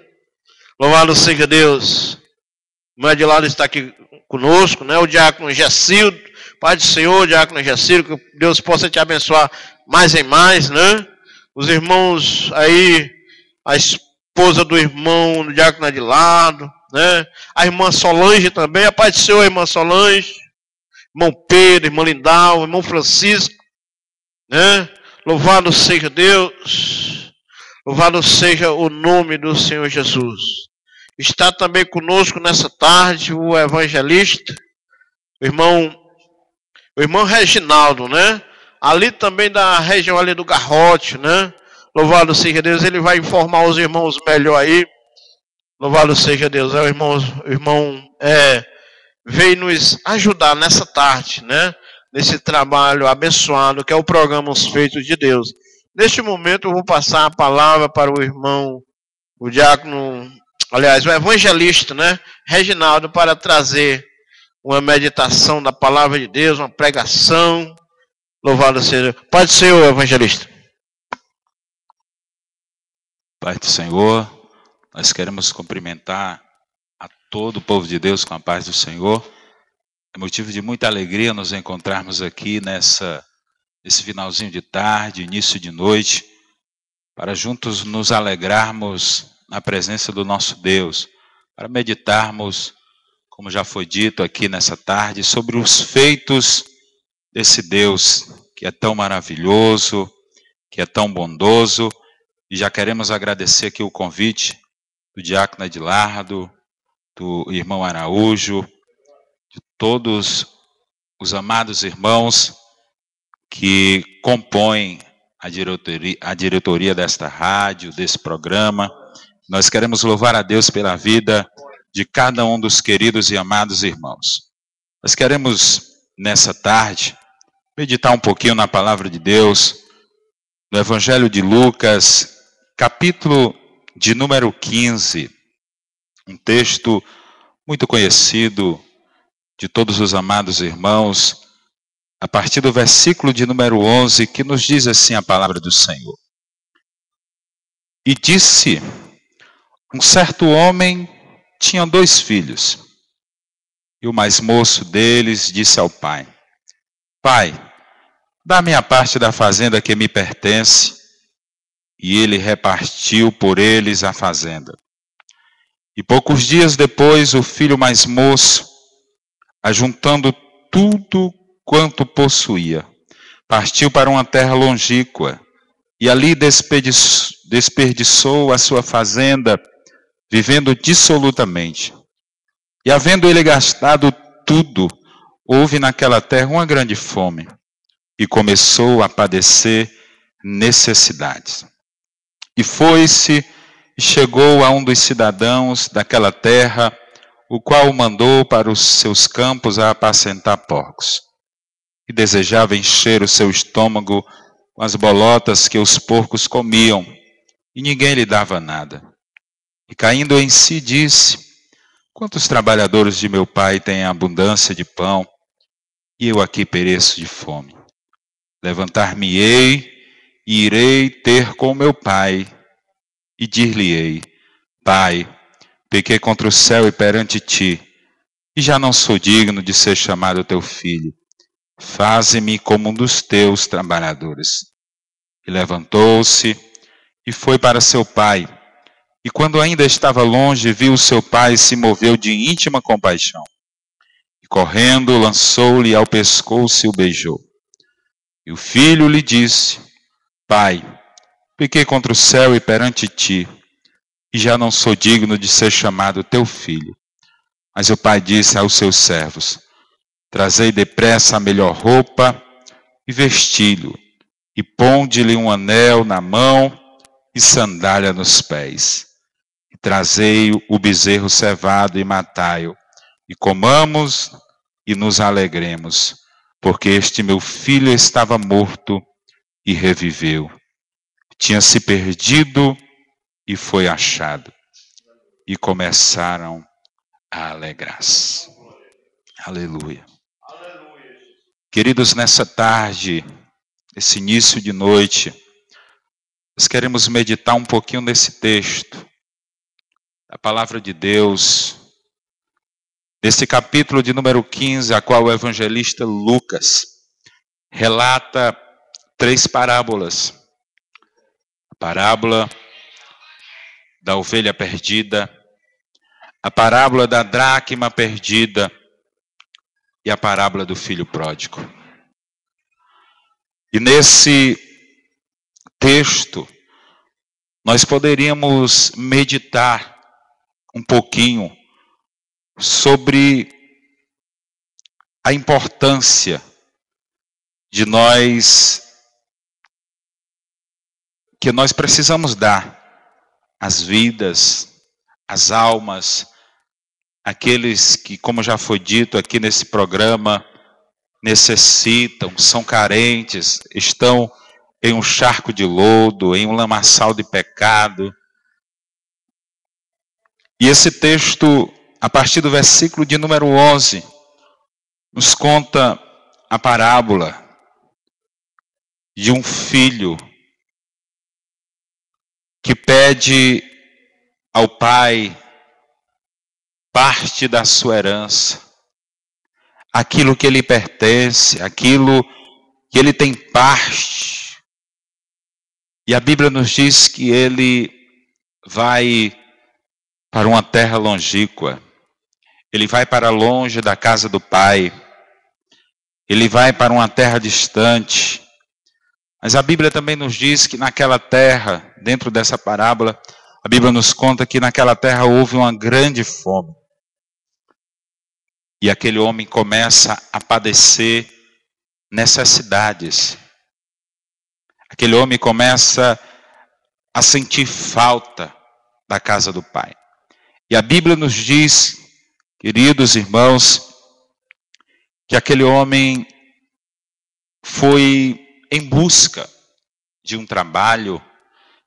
Louvado seja Deus. O irmão Edilado está aqui conosco, né? O diácono Gecildo, Pai do Senhor, diácono Gecildo, que Deus possa te abençoar mais e mais, né? Os irmãos aí, a esposa do irmão, do diácono Edilado, né? A irmã Solange também, a Pai do Senhor, a irmã Solange, irmão Pedro, irmão Lindal, irmão Francisco, né? Louvado seja Deus, louvado seja o nome do Senhor Jesus. Está também conosco nessa tarde o evangelista, o irmão Reginaldo, né? Ali também da região ali do Garrote, né? Louvado seja Deus, ele vai informar os irmãos melhor aí. Louvado seja Deus, o irmão veio nos ajudar nessa tarde, né? Nesse trabalho abençoado que é o programa Os Feitos de Deus. Neste momento eu vou passar a palavra para o irmão, o diácono, aliás, o evangelista, né? Reginaldo, para trazer uma meditação da palavra de Deus, uma pregação. Louvado seja. Pode ser o evangelista. Pai do Senhor, nós queremos cumprimentar a todo o povo de Deus com a paz do Senhor. É motivo de muita alegria nos encontrarmos aqui nesse finalzinho de tarde, início de noite, para juntos nos alegrarmos na presença do nosso Deus, para meditarmos, como já foi dito aqui nessa tarde, sobre os feitos desse Deus que é tão maravilhoso, que é tão bondoso. E já queremos agradecer aqui o convite do diácono Edilado, do irmão Araújo, de todos os amados irmãos que compõem a diretoria desta rádio, desse programa. Nós queremos louvar a Deus pela vida de cada um dos queridos e amados irmãos. Nós queremos, nessa tarde, meditar um pouquinho na palavra de Deus, no Evangelho de Lucas, capítulo de número 15, um texto muito conhecido de todos os amados irmãos, a partir do versículo de número 11, que nos diz assim a palavra do Senhor. E disse, um certo homem tinha 2 filhos, e o mais moço deles disse ao pai, Pai, dá-me a parte da fazenda que me pertence. E ele repartiu por eles a fazenda. E poucos dias depois, o filho mais moço, ajuntando tudo quanto possuía, partiu para uma terra longínqua, e ali desperdiçou a sua fazenda, vivendo dissolutamente. E havendo ele gastado tudo, houve naquela terra uma grande fome, e começou a padecer necessidades. E foi-se e chegou a um dos cidadãos daquela terra, o qual o mandou para os seus campos a apacentar porcos. E desejava encher o seu estômago com as bolotas que os porcos comiam, e ninguém lhe dava nada. E caindo em si disse, quantos trabalhadores de meu pai têm abundância de pão, e eu aqui pereço de fome. Levantar-me-ei, e irei ter com meu pai, e dir-lhe-ei, Pai, pequei contra o céu e perante ti, e já não sou digno de ser chamado teu filho. Faze-me como um dos teus trabalhadores. E levantou-se, e foi para seu pai, e quando ainda estava longe, viu seu pai e se moveu de íntima compaixão. E correndo, lançou-lhe ao pescoço e o beijou. E o filho lhe disse, Pai, pequei contra o céu e perante ti, e já não sou digno de ser chamado teu filho. Mas o pai disse aos seus servos, trazei depressa a melhor roupa e vesti-lo, e ponde-lhe um anel na mão e sandália nos pés. E trazei o bezerro cevado e matai-o, e comamos e nos alegremos, porque este meu filho estava morto e reviveu. Tinha se perdido e foi achado. E começaram a alegrar-se. Aleluia. Queridos, nessa tarde, esse início de noite, nós queremos meditar um pouquinho nesse texto, a palavra de Deus, nesse capítulo de número 15, a qual o evangelista Lucas relata 3 parábolas. A parábola da ovelha perdida, a parábola da dracma perdida e a parábola do filho pródigo. E nesse texto, nós poderíamos meditar um pouquinho sobre a importância de que nós precisamos dar às vidas, às almas, aqueles que, como já foi dito aqui nesse programa, necessitam, são carentes, estão em um charco de lodo, em um lamaçal de pecado. E esse texto, a partir do versículo de número 11, nos conta a parábola de um filho que pede ao pai parte da sua herança, aquilo que lhe pertence, aquilo que ele tem parte. E a Bíblia nos diz que ele vai para uma terra longínqua, ele vai para longe da casa do pai, ele vai para uma terra distante. Mas a Bíblia também nos diz que naquela terra, dentro dessa parábola, a Bíblia nos conta que naquela terra houve uma grande fome. E aquele homem começa a padecer necessidades. Aquele homem começa a sentir falta da casa do pai. E a Bíblia nos diz, queridos irmãos, que aquele homem foi em busca de um trabalho,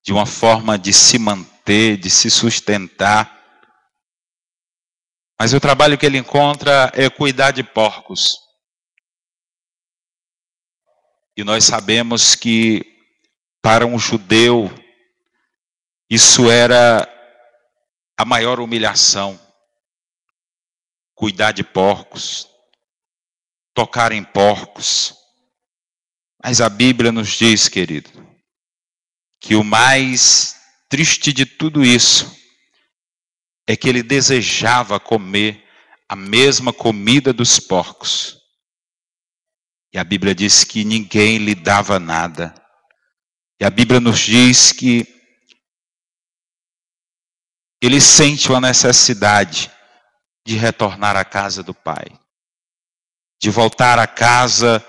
de uma forma de se manter, de se sustentar. Mas o trabalho que ele encontra é cuidar de porcos. E nós sabemos que para um judeu isso era a maior humilhação. Cuidar de porcos, tocar em porcos. Mas a Bíblia nos diz, querido, que o mais triste de tudo isso é que ele desejava comer a mesma comida dos porcos. E a Bíblia diz que ninguém lhe dava nada. E a Bíblia nos diz que ele sente uma necessidade de retornar à casa do Pai, de voltar à casa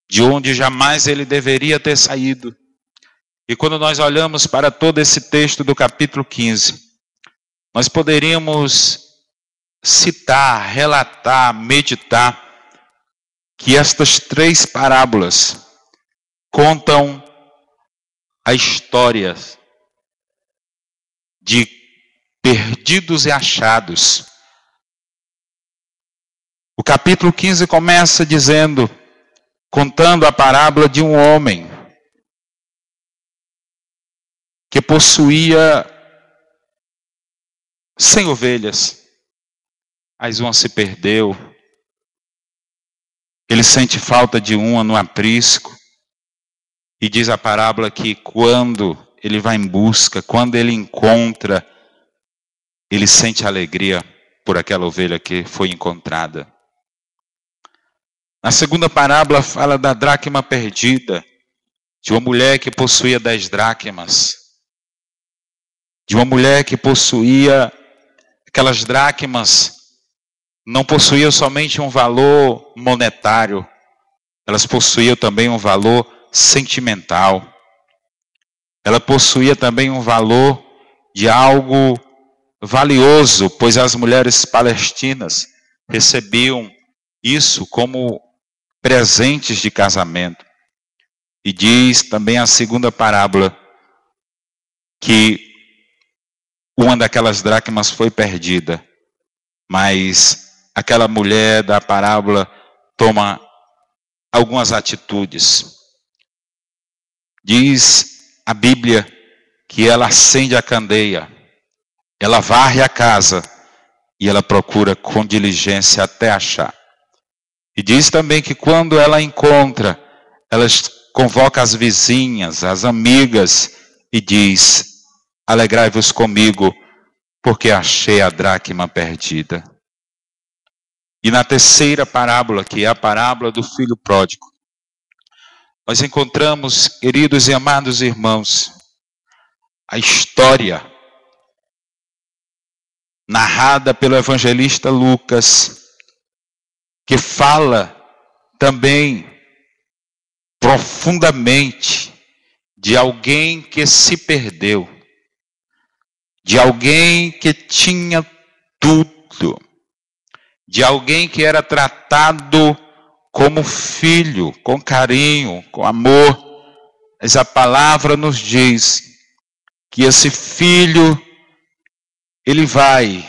de onde jamais ele deveria ter saído. E quando nós olhamos para todo esse texto do capítulo 15, nós poderíamos citar, relatar, meditar que estas 3 parábolas contam a história de perdidos e achados. O capítulo 15 começa dizendo, contando a parábola de um homem que possuía 100 ovelhas, mas uma se perdeu. Ele sente falta de uma no aprisco. E diz a parábola que quando ele vai em busca, quando ele encontra, ele sente alegria por aquela ovelha que foi encontrada. Na segunda parábola fala da dracma perdida, de uma mulher que possuía 10 dracmas, de uma mulher que possuía aquelas dracmas, não possuíam somente um valor monetário, elas possuíam também um valor sentimental. Ela possuía também um valor de algo valioso, pois as mulheres palestinas recebiam isso como presentes de casamento. E diz também a segunda parábola que uma daquelas dracmas foi perdida, mas aquela mulher da parábola toma algumas atitudes. Diz a Bíblia que ela acende a candeia, ela varre a casa e ela procura com diligência até achar. E diz também que quando ela encontra, ela convoca as vizinhas, as amigas e diz: alegrai-vos comigo, porque achei a dracma perdida. E na terceira parábola, que é a parábola do filho pródigo, nós encontramos, queridos e amados irmãos, a história narrada pelo evangelista Lucas, que fala também profundamente de alguém que se perdeu, de alguém que tinha tudo, de alguém que era tratado como filho, com carinho, com amor. Mas a palavra nos diz que esse filho, ele vai,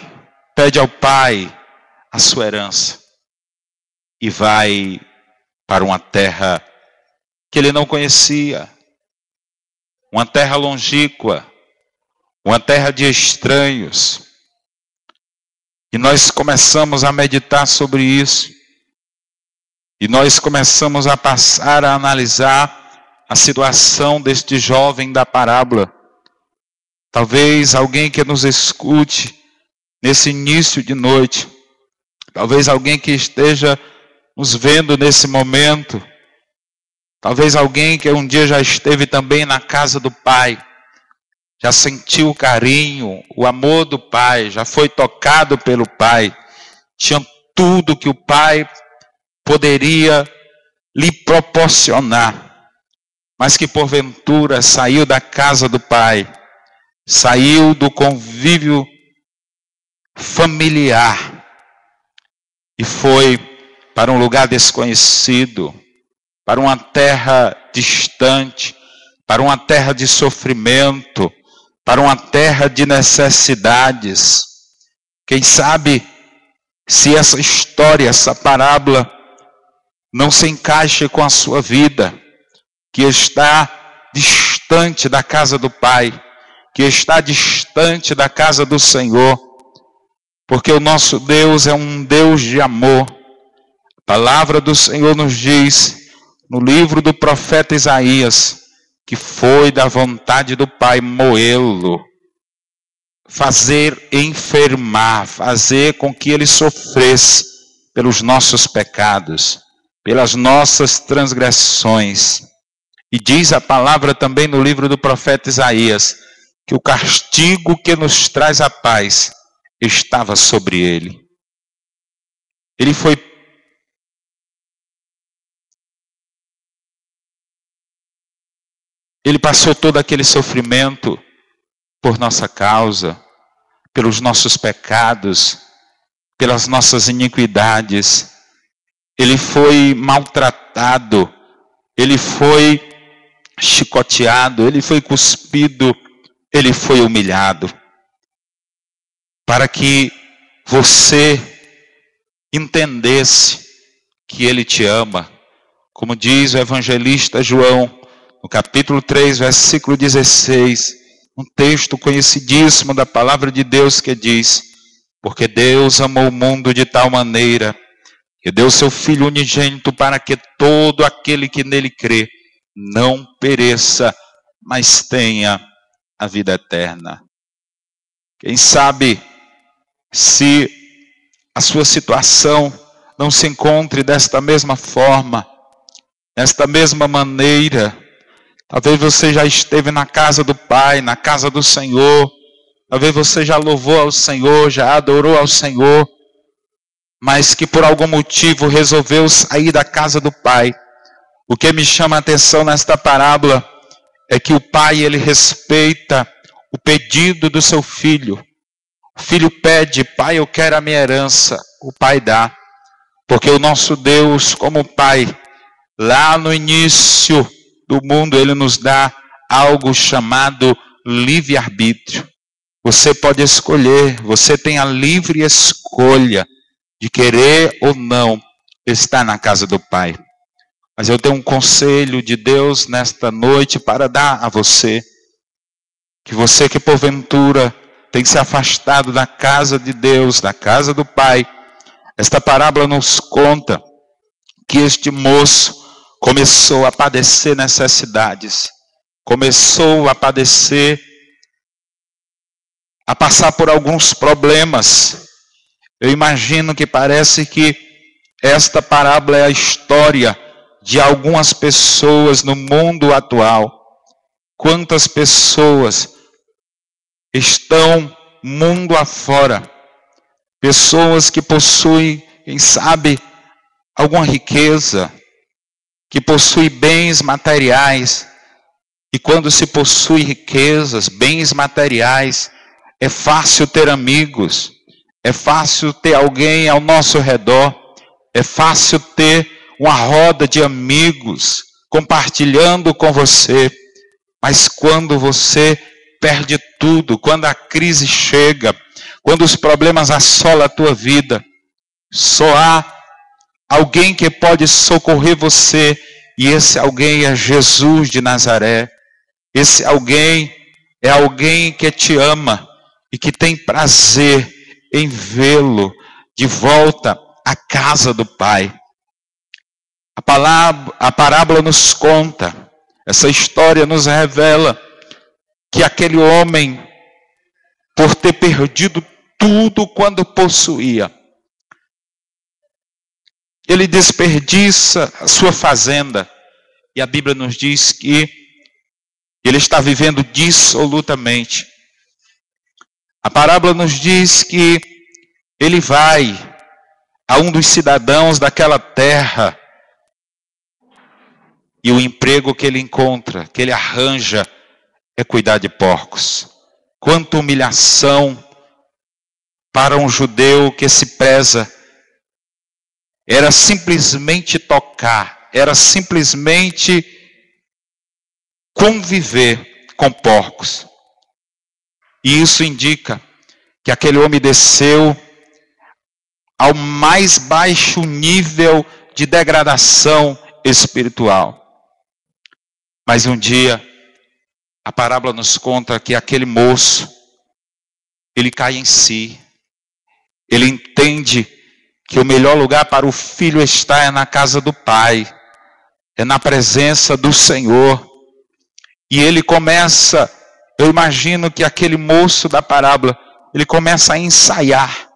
pede ao pai a sua herança e vai para uma terra que ele não conhecia, uma terra longínqua, uma terra de estranhos. E nós começamos a meditar sobre isso. E nós começamos a passar a analisar a situação deste jovem da parábola. Talvez alguém que nos escute nesse início de noite, talvez alguém que esteja nos vendo nesse momento, talvez alguém que um dia já esteve também na casa do Pai, já sentiu o carinho, o amor do Pai, já foi tocado pelo Pai, tinha tudo que o Pai poderia lhe proporcionar, mas que porventura saiu da casa do Pai, saiu do convívio familiar e foi para um lugar desconhecido, para uma terra distante, para uma terra de sofrimento, para uma terra de necessidades. Quem sabe se essa história, essa parábola não se encaixa com a sua vida, que está distante da casa do Pai, que está distante da casa do Senhor, porque o nosso Deus é um Deus de amor. A palavra do Senhor nos diz, no livro do profeta Isaías, que foi da vontade do Pai moê-lo, fazer enfermar, fazer com que ele sofresse pelos nossos pecados, pelas nossas transgressões. E diz a palavra também no livro do profeta Isaías, que o castigo que nos traz a paz estava sobre ele. Ele passou todo aquele sofrimento por nossa causa, pelos nossos pecados, pelas nossas iniquidades. Ele foi maltratado, ele foi chicoteado, ele foi cuspido, ele foi humilhado. Para que você entendesse que ele te ama. Como diz o evangelista João, no capítulo 3, versículo 16, um texto conhecidíssimo da palavra de Deus que diz: porque Deus amou o mundo de tal maneira que deu seu Filho unigênito para que todo aquele que nele crê não pereça, mas tenha a vida eterna. Quem sabe se a sua situação não se encontre desta mesma forma, desta mesma maneira. Talvez você já esteve na casa do Pai, na casa do Senhor. Talvez você já louvou ao Senhor, já adorou ao Senhor, mas que por algum motivo resolveu sair da casa do Pai. O que me chama a atenção nesta parábola é que o Pai, ele respeita o pedido do seu filho. O filho pede: Pai, eu quero a minha herança. O Pai dá. Porque o nosso Deus, como Pai, lá no início do mundo, ele nos dá algo chamado livre-arbítrio. Você pode escolher, você tem a livre escolha de querer ou não estar na casa do Pai. Mas eu tenho um conselho de Deus nesta noite para dar a você. Que você que porventura tem se afastado da casa de Deus, da casa do Pai. Esta parábola nos conta que este moço começou a padecer necessidades. Começou a padecer, a passar por alguns problemas. Eu imagino que parece que esta parábola é a história de algumas pessoas no mundo atual. Quantas pessoas estão mundo afora, pessoas que possuem, quem sabe, alguma riqueza, que possuem bens materiais, e quando se possui riquezas, bens materiais, é fácil ter amigos, é fácil ter alguém ao nosso redor, é fácil ter uma roda de amigos compartilhando com você, mas quando você perde tudo, quando a crise chega, quando os problemas assolam a tua vida, só há alguém que pode socorrer você, e esse alguém é Jesus de Nazaré. Esse alguém é alguém que te ama e que tem prazer em vê-lo de volta à casa do Pai. A parábola nos conta, essa história nos revela que aquele homem, por ter perdido tudo quando possuía, ele desperdiça a sua fazenda. E a Bíblia nos diz que ele está vivendo dissolutamente. A parábola nos diz que ele vai a um dos cidadãos daquela terra, e o emprego que ele encontra, que ele arranja, é cuidar de porcos. Quanta humilhação para um judeu que se preza. Era simplesmente tocar, era simplesmente conviver com porcos. E isso indica que aquele homem desceu ao mais baixo nível de degradação espiritual. Mas um dia, a parábola nos conta que aquele moço, ele cai em si. Ele entende que o melhor lugar para o filho estar é na casa do Pai, é na presença do Senhor. E ele começa, eu imagino que aquele moço da parábola, ele começa a ensaiar.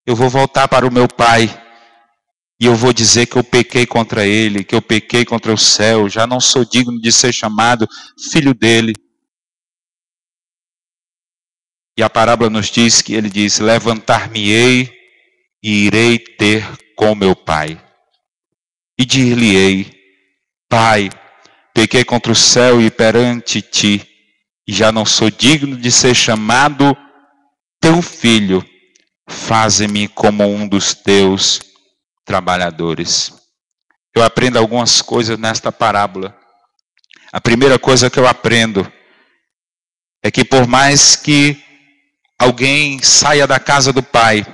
Eu vou voltar para o meu pai, e eu vou dizer que eu pequei contra ele, que eu pequei contra o céu, já não sou digno de ser chamado filho dele. E a parábola nos diz que ele diz: levantar-me-ei e irei ter com meu pai. E dir-lhe-ei: Pai, pequei contra o céu e perante ti, e já não sou digno de ser chamado teu filho. Faze-me como um dos teus trabalhadores. Eu aprendo algumas coisas nesta parábola. A primeira coisa que eu aprendo é que por mais que alguém saia da casa do Pai,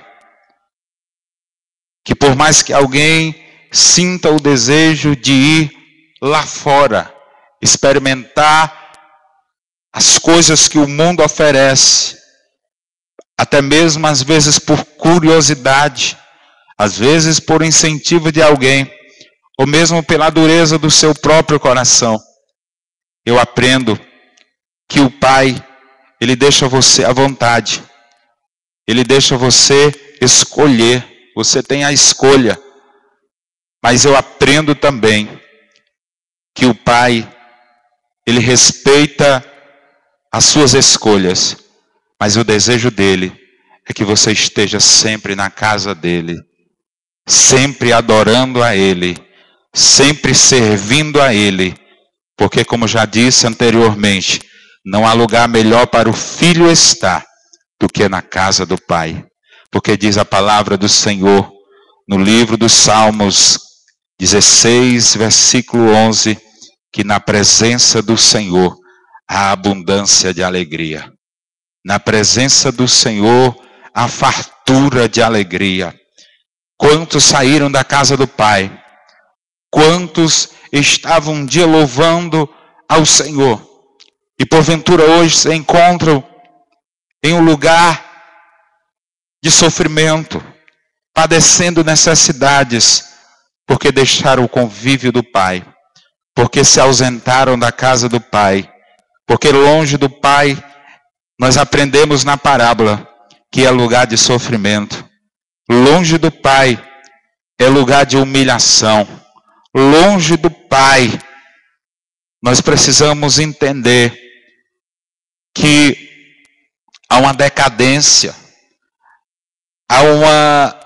que por mais que alguém sinta o desejo de ir lá fora, experimentar as coisas que o mundo oferece, até mesmo às vezes por curiosidade, às vezes por incentivo de alguém, ou mesmo pela dureza do seu próprio coração, eu aprendo que o Pai, Ele deixa você à vontade, Ele deixa você escolher, você tem a escolha. Mas eu aprendo também que o Pai, Ele respeita as suas escolhas, mas o desejo dele é que você esteja sempre na casa dele, sempre adorando a ele, sempre servindo a ele, porque, como já disse anteriormente, não há lugar melhor para o filho estar do que na casa do Pai, porque diz a palavra do Senhor no livro dos Salmos 16, versículo 11, que na presença do Senhor há abundância de alegria. Na presença do Senhor há fartura de alegria. Quantos saíram da casa do Pai Quantos estavam um dia louvando ao Senhor e porventura hoje se encontram em um lugar de sofrimento, padecendo necessidades, porque deixaram o convívio do Pai, porque se ausentaram da casa do Pai, porque longe do Pai, nós aprendemos na parábola que é lugar de sofrimento. Longe do Pai é lugar de humilhação. Longe do Pai, nós precisamos entender que há uma decadência, há uma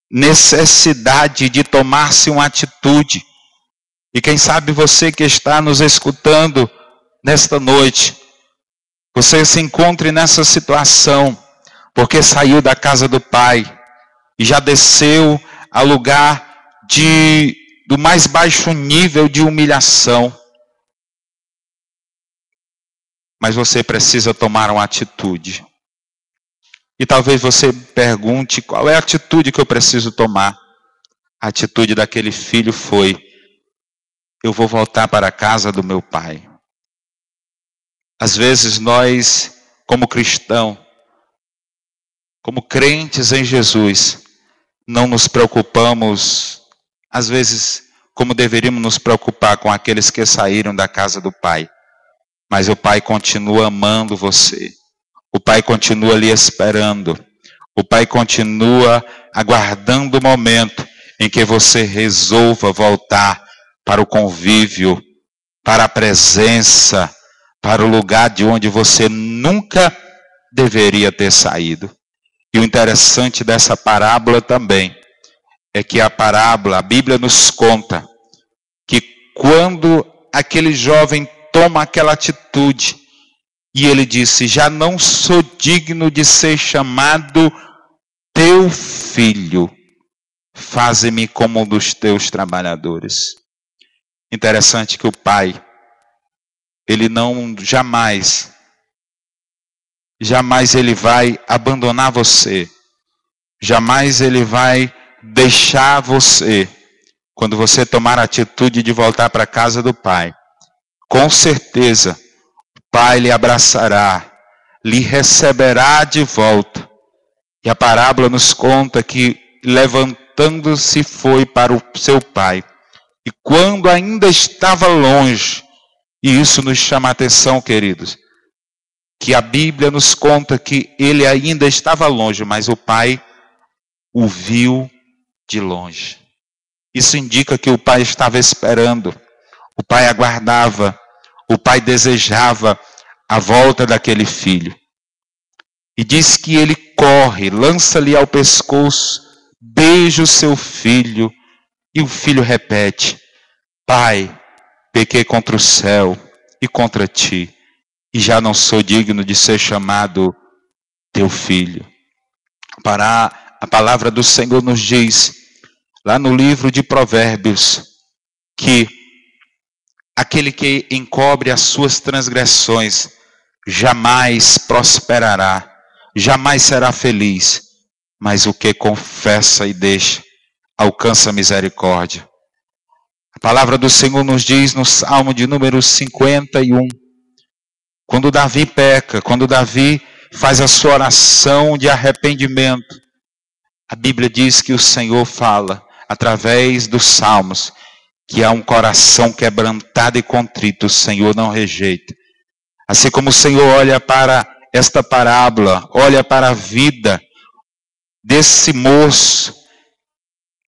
necessidade de tomar-se uma atitude. E quem sabe você que está nos escutando nesta noite, você se encontre nessa situação, porque saiu da casa do Pai e já desceu a lugar do mais baixo nível de humilhação. Mas você precisa tomar uma atitude. E talvez você pergunte, qual é a atitude que eu preciso tomar? A atitude daquele filho foi: eu vou voltar para a casa do meu pai. Às vezes nós, como cristãos, como crentes em Jesus, não nos preocupamos, às vezes, como deveríamos nos preocupar com aqueles que saíram da casa do Pai. Mas o Pai continua amando você. O Pai continua lhe esperando. O Pai continua aguardando o momento em que você resolva voltar para o convívio, para a presença, para o lugar de onde você nunca deveria ter saído. E o interessante dessa parábola também é que a Bíblia nos conta que quando aquele jovem toma aquela atitude e ele disse: já não sou digno de ser chamado teu filho, faze-me como um dos teus trabalhadores. Interessante que o pai, ele não jamais ele vai abandonar você, jamais ele vai deixar você, quando você tomar a atitude de voltar para a casa do Pai. Com certeza, o Pai lhe abraçará, lhe receberá de volta. E a parábola nos conta que, levantando-se, foi para o seu pai. E quando ainda estava longe, e isso nos chama a atenção, queridos, que a Bíblia nos conta que ele ainda estava longe, mas o pai o viu de longe. Isso indica que o pai estava esperando, o pai aguardava, o pai desejava a volta daquele filho. E diz que ele corre, lança-lhe ao pescoço, beija o seu filho, e o filho repete: Pai, pequei contra o céu e contra ti, e já não sou digno de ser chamado teu filho. A palavra do Senhor nos diz, lá no livro de Provérbios, que aquele que encobre as suas transgressões jamais prosperará, jamais será feliz, mas o que confessa e deixa alcança misericórdia. A palavra do Senhor nos diz no Salmo de número 51, quando Davi peca, quando Davi faz a sua oração de arrependimento, a Bíblia diz que o Senhor fala, através dos Salmos, que há um coração quebrantado e contrito, o Senhor não rejeita. Assim como o Senhor olha para esta parábola, olha para a vida desse moço,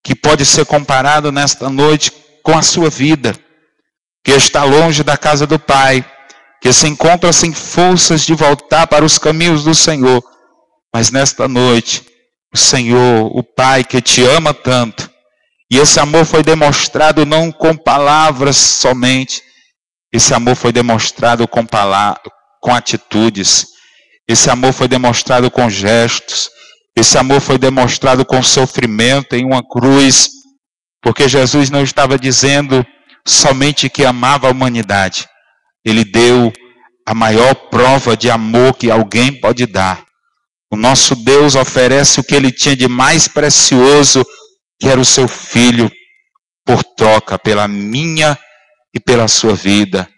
que pode ser comparado nesta noite com a sua vida, que está longe da casa do Pai, que se encontra sem forças de voltar para os caminhos do Senhor. Mas nesta noite, o Senhor, o Pai que te ama tanto, e esse amor foi demonstrado não com palavras somente, esse amor foi demonstrado com atitudes, esse amor foi demonstrado com gestos, esse amor foi demonstrado com sofrimento em uma cruz, porque Jesus não estava dizendo somente que amava a humanidade, ele deu a maior prova de amor que alguém pode dar. O nosso Deus oferece o que ele tinha de mais precioso, que era o seu filho. por troca pela minha e pela sua vida,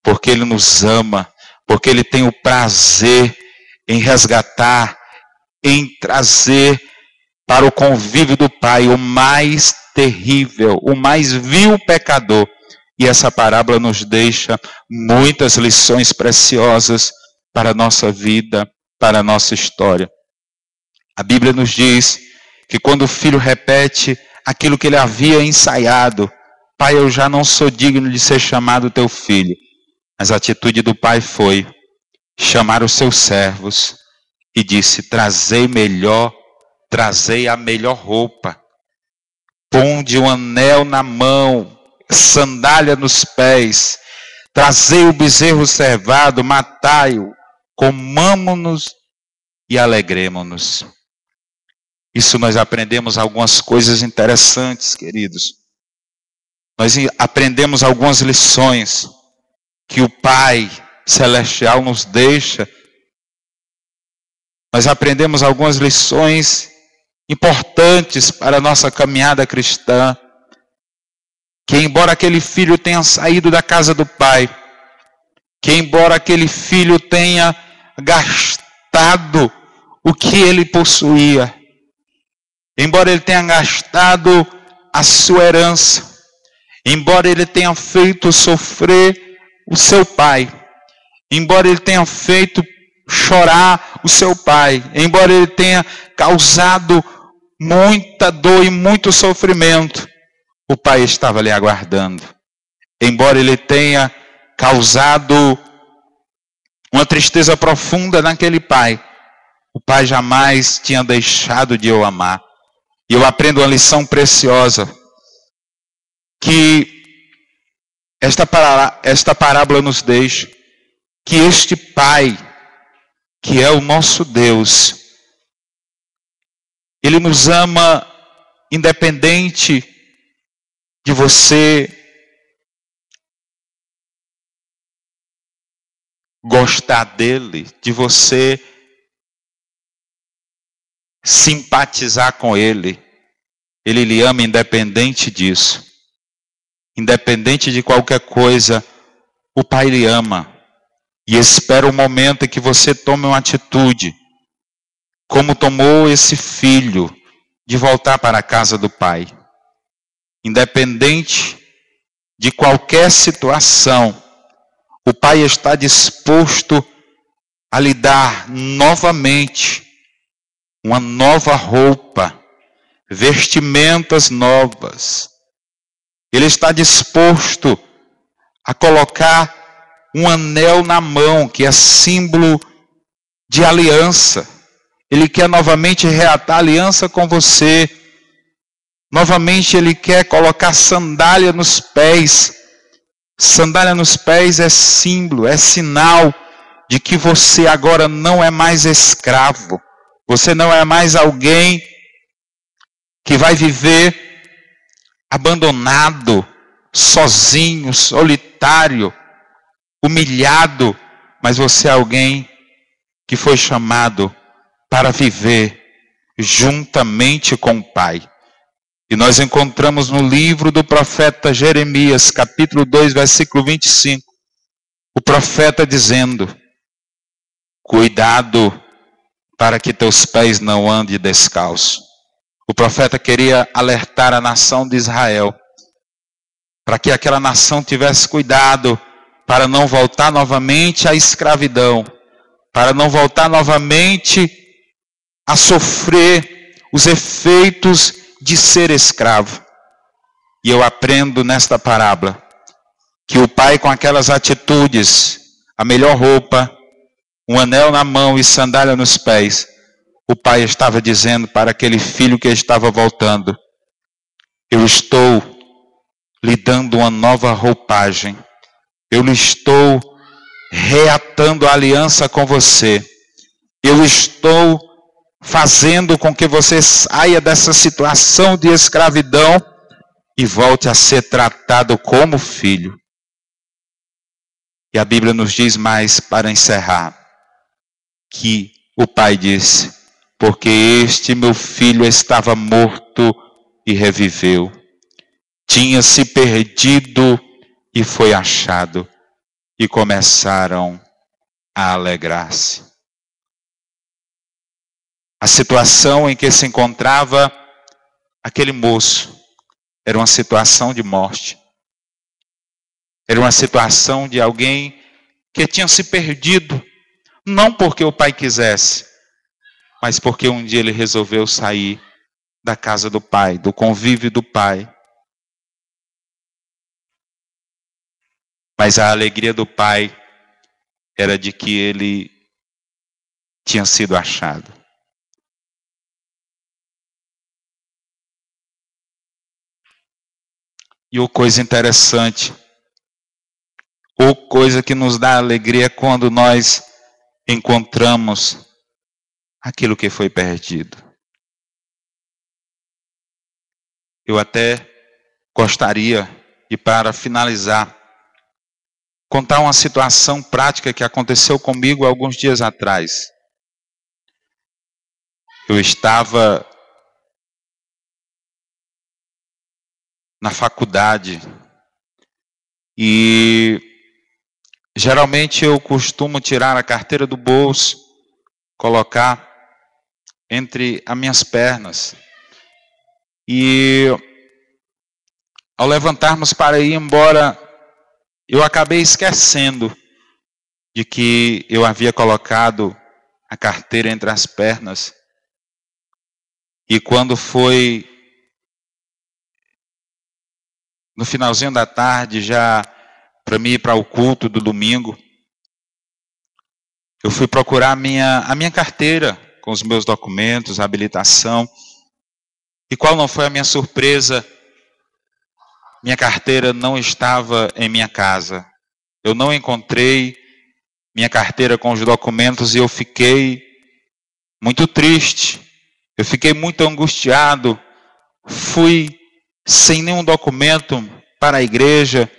porque Ele nos ama, porque Ele tem o prazer em resgatar, em trazer para o convívio do Pai o mais terrível, o mais vil pecador. E essa parábola nos deixa muitas lições preciosas para a nossa vida, para a nossa história. A Bíblia nos diz que quando o filho repete aquilo que ele havia ensaiado, pai, eu já não sou digno de ser chamado teu filho. Mas a atitude do pai foi chamar os seus servos e disse, trazei a melhor roupa, ponde um anel na mão, sandália nos pés, trazei o bezerro cevado, matai-o, comamo-nos e alegremo-nos. Isso nós aprendemos algumas coisas interessantes, queridos. Nós aprendemos algumas lições que o Pai Celestial nos deixa. Nós aprendemos algumas lições importantes para a nossa caminhada cristã. Que embora aquele filho tenha saído da casa do pai, que embora aquele filho tenha gastado o que ele possuía, embora ele tenha gastado a sua herança, embora ele tenha feito sofrer o seu pai, embora ele tenha feito chorar o seu pai, embora ele tenha causado muita dor e muito sofrimento, o pai estava ali aguardando. Embora ele tenha causado uma tristeza profunda naquele pai, o pai jamais tinha deixado de o amar. E eu aprendo uma lição preciosa, que esta parábola nos deixa, que este pai, que é o nosso Deus, ele nos ama independente de você gostar dele, de você simpatizar com ele. Ele lhe ama independente disso. Independente de qualquer coisa, o Pai lhe ama. E espera o momento em que você tome uma atitude, como tomou esse filho, de voltar para a casa do Pai. Independente de qualquer situação, o Pai está disposto a lhe dar novamente uma nova roupa, vestimentas novas. Ele está disposto a colocar um anel na mão, que é símbolo de aliança. Ele quer novamente reatar a aliança com você. Novamente ele quer colocar sandália nos pés. Sandália nos pés é símbolo, é sinal de que você agora não é mais escravo. Você não é mais alguém que vai viver abandonado, sozinho, solitário, humilhado. Mas você é alguém que foi chamado para viver juntamente com o Pai. E nós encontramos no livro do profeta Jeremias, capítulo 2, versículo 25, o profeta dizendo, cuidado para que teus pés não andem descalços. O profeta queria alertar a nação de Israel, para que aquela nação tivesse cuidado, para não voltar novamente à escravidão, para não voltar novamente a sofrer os efeitos de ser escravo. E eu aprendo nesta parábola que o pai, com aquelas atitudes, a melhor roupa, um anel na mão e sandália nos pés, o pai estava dizendo para aquele filho que estava voltando, eu estou lhe dando uma nova roupagem, eu lhe estou reatando a aliança com você, eu estou fazendo com que você saia dessa situação de escravidão e volte a ser tratado como filho. E a Bíblia nos diz mais, para encerrar, que o pai disse, porque este meu filho estava morto e reviveu, tinha se perdido e foi achado, e começaram a alegrar-se. A situação em que se encontrava aquele moço era uma situação de morte. Era uma situação de alguém que tinha se perdido, não porque o pai quisesse, mas porque um dia ele resolveu sair da casa do pai, do convívio do pai. Mas a alegria do pai era de que ele tinha sido achado. E uma coisa interessante, ou coisa que nos dá alegria é quando nós encontramos aquilo que foi perdido. Eu até gostaria de, para finalizar, contar uma situação prática que aconteceu comigo alguns dias atrás. Eu estava na faculdade e geralmente eu costumo tirar a carteira do bolso, colocar entre as minhas pernas. E ao levantarmos para ir embora, eu acabei esquecendo de que eu havia colocado a carteira entre as pernas. E quando foi no finalzinho da tarde, já para mim ir para o culto do domingo, eu fui procurar a minha carteira com os meus documentos, a habilitação. E qual não foi a minha surpresa? Minha carteira não estava em minha casa. Eu não encontrei minha carteira com os documentos e eu fiquei muito triste. Eu fiquei muito angustiado. Fui sem nenhum documento para a igreja.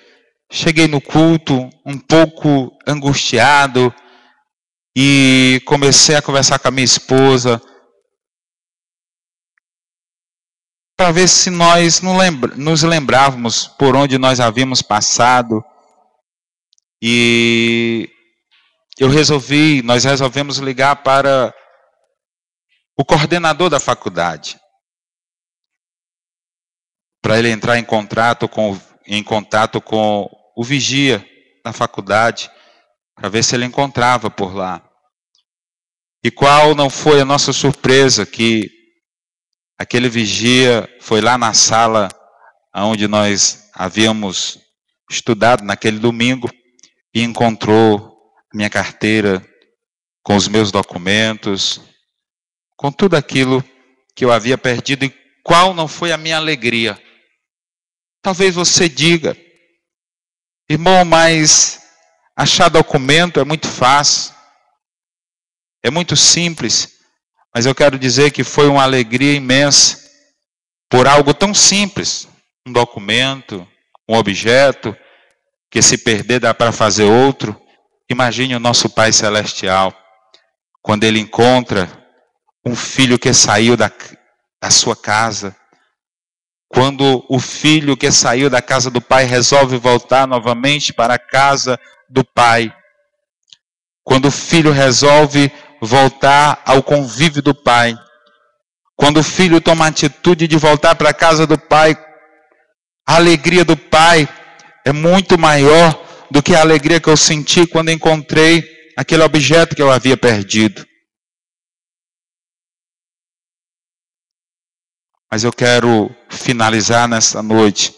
Cheguei no culto um pouco angustiado e comecei a conversar com a minha esposa para ver se nós nos lembrávamos por onde nós havíamos passado. E nós resolvemos ligar para o coordenador da faculdade, para ele entrar em contato com o vigia da faculdade, para ver se ele encontrava por lá. E qual não foi a nossa surpresa que aquele vigia foi lá na sala onde nós havíamos estudado naquele domingo e encontrou minha carteira com os meus documentos, com tudo aquilo que eu havia perdido. E qual não foi a minha alegria? Talvez você diga, irmão, mas achar documento é muito fácil, é muito simples. Mas eu quero dizer que foi uma alegria imensa por algo tão simples, um documento, um objeto, que se perder dá para fazer outro. Imagine o nosso Pai Celestial, quando Ele encontra um filho que saiu da sua casa, quando o filho que saiu da casa do pai resolve voltar novamente para a casa do pai, quando o filho resolve voltar ao convívio do pai, quando o filho toma a atitude de voltar para a casa do pai, a alegria do pai é muito maior do que a alegria que eu senti quando encontrei aquele objeto que eu havia perdido. Mas eu quero finalizar nessa noite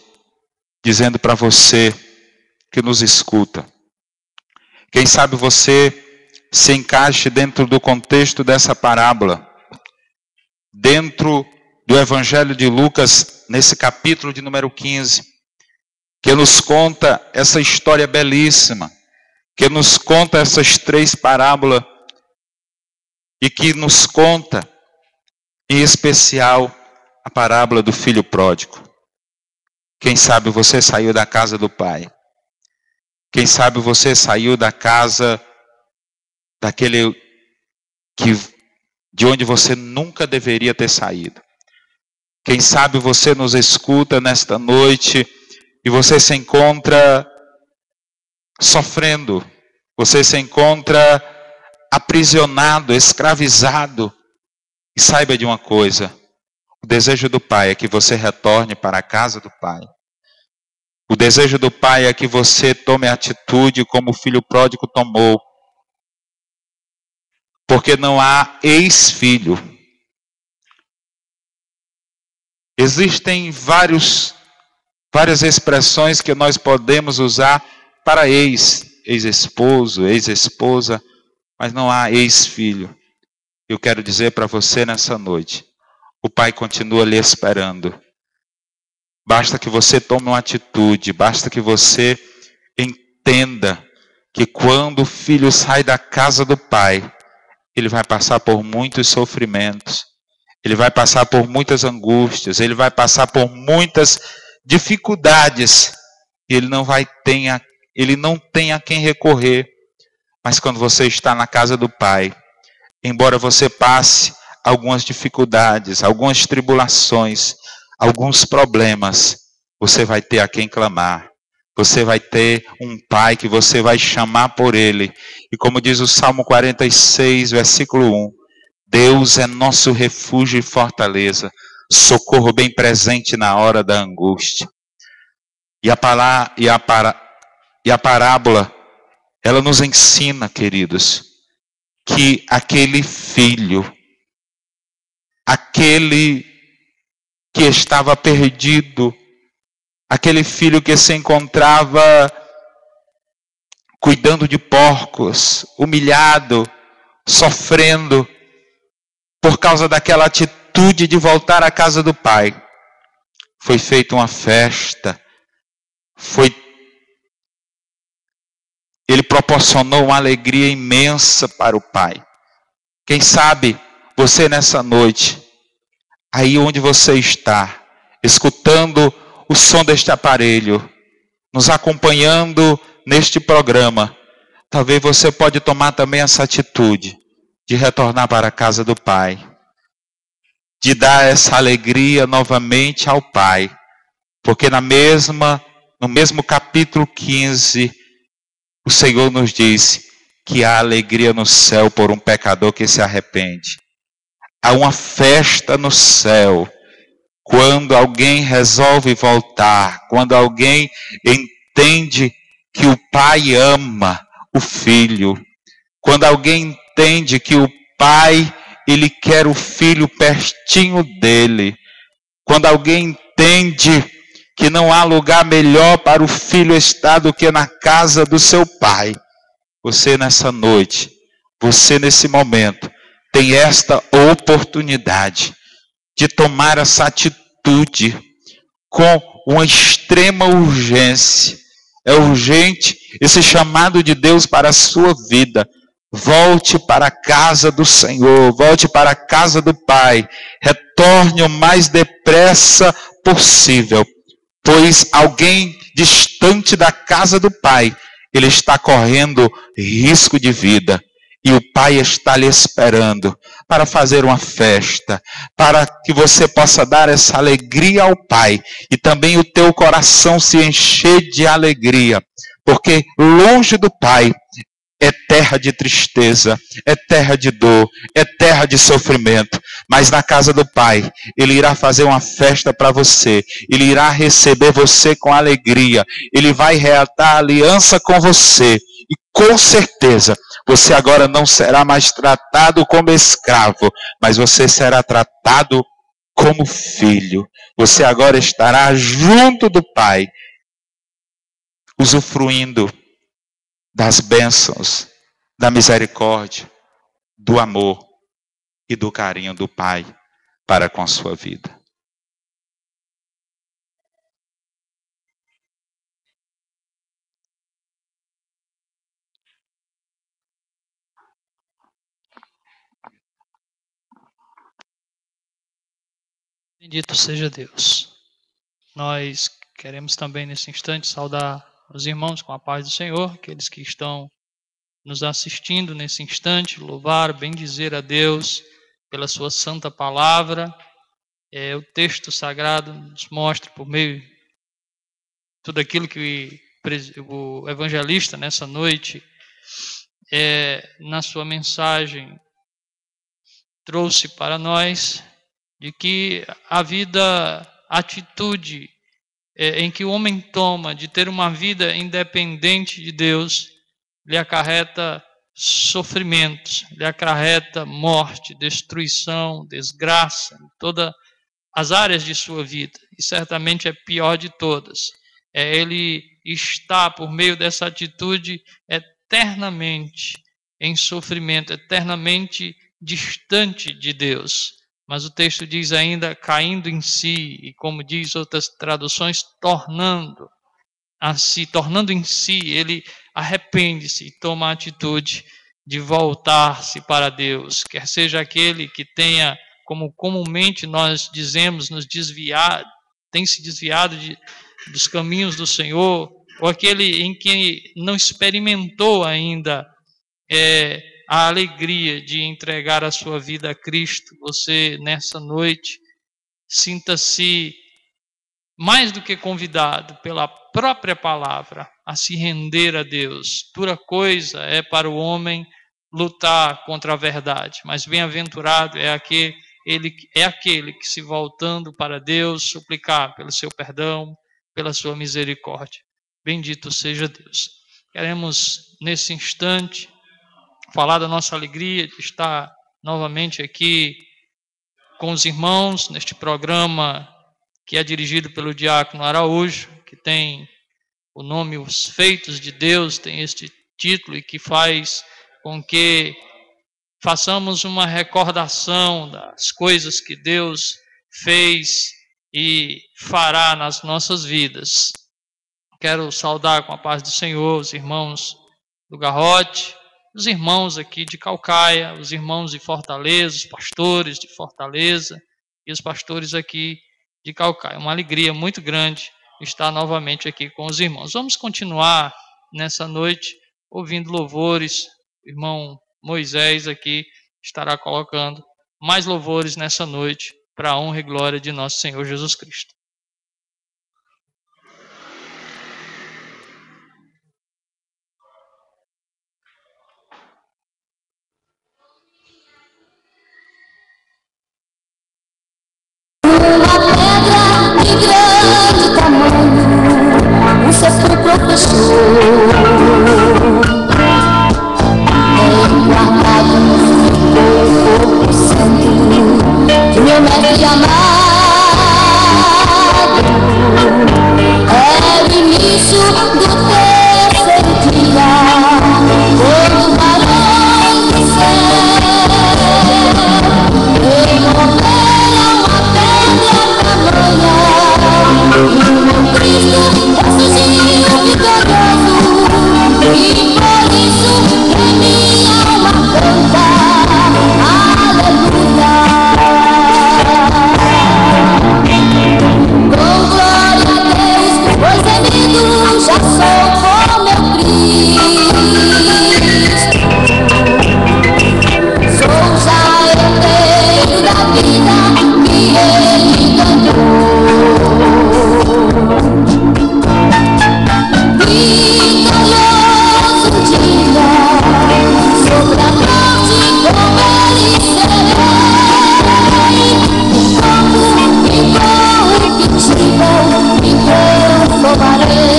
dizendo para você que nos escuta, quem sabe você se encaixe dentro do contexto dessa parábola, dentro do Evangelho de Lucas, nesse capítulo de número 15, que nos conta essa história belíssima, que nos conta essas 3 parábolas, e que nos conta, em especial, a parábola do filho pródigo. Quem sabe você saiu da casa do pai. Quem sabe você saiu da casa daquele de onde você nunca deveria ter saído. Quem sabe você nos escuta nesta noite e você se encontra sofrendo, você se encontra aprisionado, escravizado. E saiba de uma coisa: o desejo do Pai é que você retorne para a casa do Pai. O desejo do Pai é que você tome atitude como o filho pródigo tomou. Porque não há ex-filho. Existem várias expressões que nós podemos usar para ex-esposo, ex-esposa, mas não há ex-filho. Eu quero dizer para você nessa noite, o Pai continua lhe esperando. Basta que você tome uma atitude, basta que você entenda que quando o filho sai da casa do Pai, ele vai passar por muitos sofrimentos, ele vai passar por muitas angústias, ele vai passar por muitas dificuldades, e ele não tem a quem recorrer. Mas quando você está na casa do Pai, embora você passe algumas dificuldades, algumas tribulações, alguns problemas, você vai ter a quem clamar. Você vai ter um Pai que você vai chamar por Ele. E como diz o Salmo 46, versículo 1, Deus é nosso refúgio e fortaleza, socorro bem presente na hora da angústia. E a parábola, ela nos ensina, queridos, que aquele filho, aquele que estava perdido, aquele filho que se encontrava cuidando de porcos, humilhado, sofrendo, por causa daquela atitude de voltar à casa do Pai, foi feita uma festa, ele proporcionou uma alegria imensa para o Pai. Quem sabe você nessa noite, aí onde você está, escutando o som deste aparelho, nos acompanhando neste programa, talvez você pode tomar também essa atitude de retornar para a casa do Pai, de dar essa alegria novamente ao Pai, porque no mesmo capítulo 15, o Senhor nos diz que há alegria no céu por um pecador que se arrepende. Há uma festa no céu quando alguém resolve voltar, quando alguém entende que o Pai ama o filho, quando alguém entende que o Pai, ele quer o filho pertinho dele, quando alguém entende que não há lugar melhor para o filho estar do que na casa do seu Pai. Você nessa noite, você nesse momento, tem esta oportunidade de tomar essa atitude com uma extrema urgência. É urgente esse chamado de Deus para a sua vida. Volte para a casa do Senhor, volte para a casa do Pai. Retorne o mais depressa possível, pois alguém distante da casa do Pai, ele está correndo risco de vida. E o Pai está lhe esperando para fazer uma festa, para que você possa dar essa alegria ao Pai e também o teu coração se encher de alegria, porque longe do Pai é terra de tristeza, é terra de dor, é terra de sofrimento. Mas na casa do Pai, Ele irá fazer uma festa para você. Ele irá receber você com alegria. Ele vai reatar aliança com você. E com certeza, você agora não será mais tratado como escravo, mas você será tratado como filho. Você agora estará junto do Pai, usufruindo das bênçãos, da misericórdia, do amor e do carinho do Pai para com a sua vida. Bendito seja Deus. Nós queremos também nesse instante saudar os irmãos com a paz do Senhor, aqueles que estão nos assistindo nesse instante, louvar, bendizer a Deus pela sua santa palavra, O texto sagrado nos mostra, por meio de tudo aquilo que o evangelista nessa noite, na sua mensagem, trouxe para nós, de que a atitude em que o homem toma de ter uma vida independente de Deus, lhe acarreta sofrimentos, lhe acarreta morte, destruição, desgraça, em todas as áreas de sua vida. E certamente é pior de todas. Ele está, por meio dessa atitude, eternamente em sofrimento, eternamente distante de Deus. Mas o texto diz ainda, caindo em si, e como diz outras traduções, tornando em si, ele arrepende-se e toma a atitude de voltar-se para Deus, quer seja aquele que tenha, como comumente nós dizemos, tem se desviado dos caminhos do Senhor, ou aquele em que não experimentou ainda a alegria de entregar a sua vida a Cristo. Você, nessa noite, sinta-se mais do que convidado pela própria palavra a se render a Deus. Dura coisa é para o homem lutar contra a verdade, mas bem-aventurado é aquele que, se voltando para Deus, suplicar pelo seu perdão, pela sua misericórdia. Bendito seja Deus. Queremos, nesse instante, falar da nossa alegria de estar novamente aqui com os irmãos neste programa que é dirigido pelo diácono Araújo, que tem o nome Os Feitos de Deus, tem este título, e que faz com que façamos uma recordação das coisas que Deus fez e fará nas nossas vidas. Quero saudar com a paz do Senhor os irmãos do Garrote, os irmãos aqui de Caucaia, os irmãos de Fortaleza, os pastores de Fortaleza e os pastores aqui de Caucaia. Uma alegria muito grande estar novamente aqui com os irmãos. Vamos continuar nessa noite ouvindo louvores. O irmão Moisés aqui estará colocando mais louvores nessa noite para a honra e glória de nosso Senhor Jesus Cristo. O sepulcro fechou, guardado no corpo santo do meu mestre amado. É o início do terceiro dia, todo varão do céu removera uma pedra tamanha, e o meu Cristo ressurgiu vitorioso, e por isso em minha alma canta aleluia. Com glória a Deus, pois remido já sou com meu Cristo. Sou já herdeiro da vida que Ele ganhou. Vitorioso dia, sobre a morte com Ele serei. Incorruptível, e eu louvarei.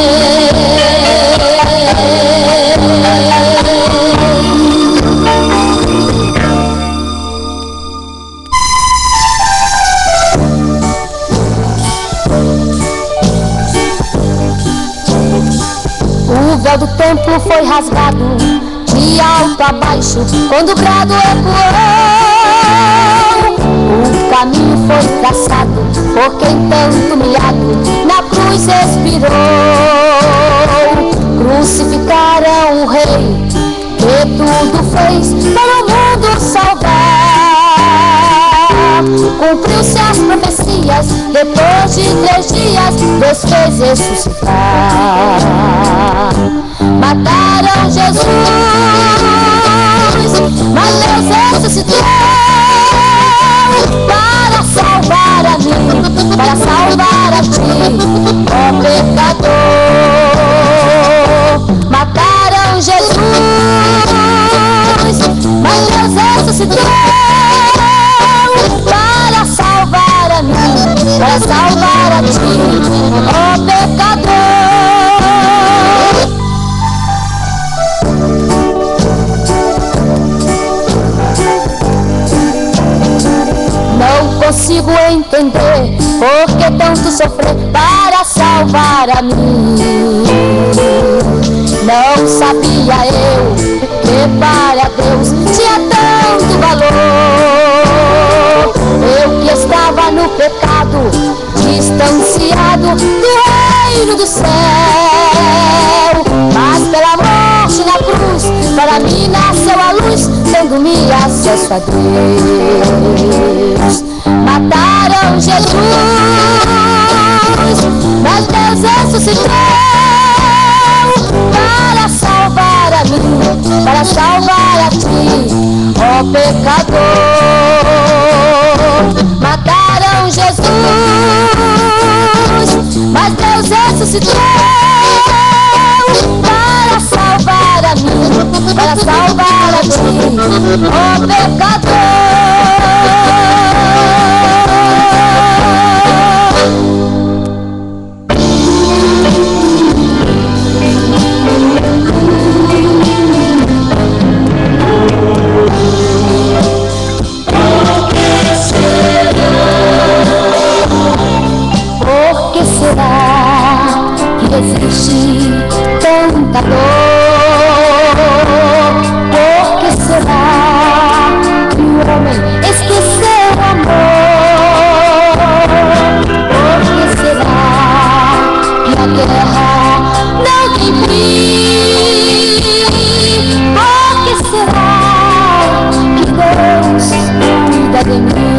O véu do templo foi rasgado de alto a baixo, quando o brado ecoou. O caminho foi traçado por quem tanto humilhado na cruz expirou. Crucificaram o rei que tudo fez para o mundo salvar. Cumpriu-se as profecias, depois de 3 dias Deus fez ressuscitar. Mataram Jesus, mas Deus ressuscitou para salvar a mim. para salvar a ti, ó pecador. Mataram Jesus, mas Deus ressuscitou para salvar a mim, para salvar a ti, ó pecador. Não consigo entender por que tanto sofrer para salvar a mim. Não sabia eu que para Deus tinha tanto valor. Eu que estava no pecado, distanciado do reino do céu, mas pela morte na cruz, para mim nasceu a luz, dando-me acesso a Deus. Mataram Jesus, mas Deus ressuscitou para salvar a mim, para salvar a ti, ó pecador. Mataram Jesus, mas Deus ressuscitou para salvar a mim, para salvar a ti, ó pecador. Por que será que existe tanta dor? Por que será que o homem esqueceu o amor? Por que será que a guerra não tem fim? Por que será que Deus cuida de mim?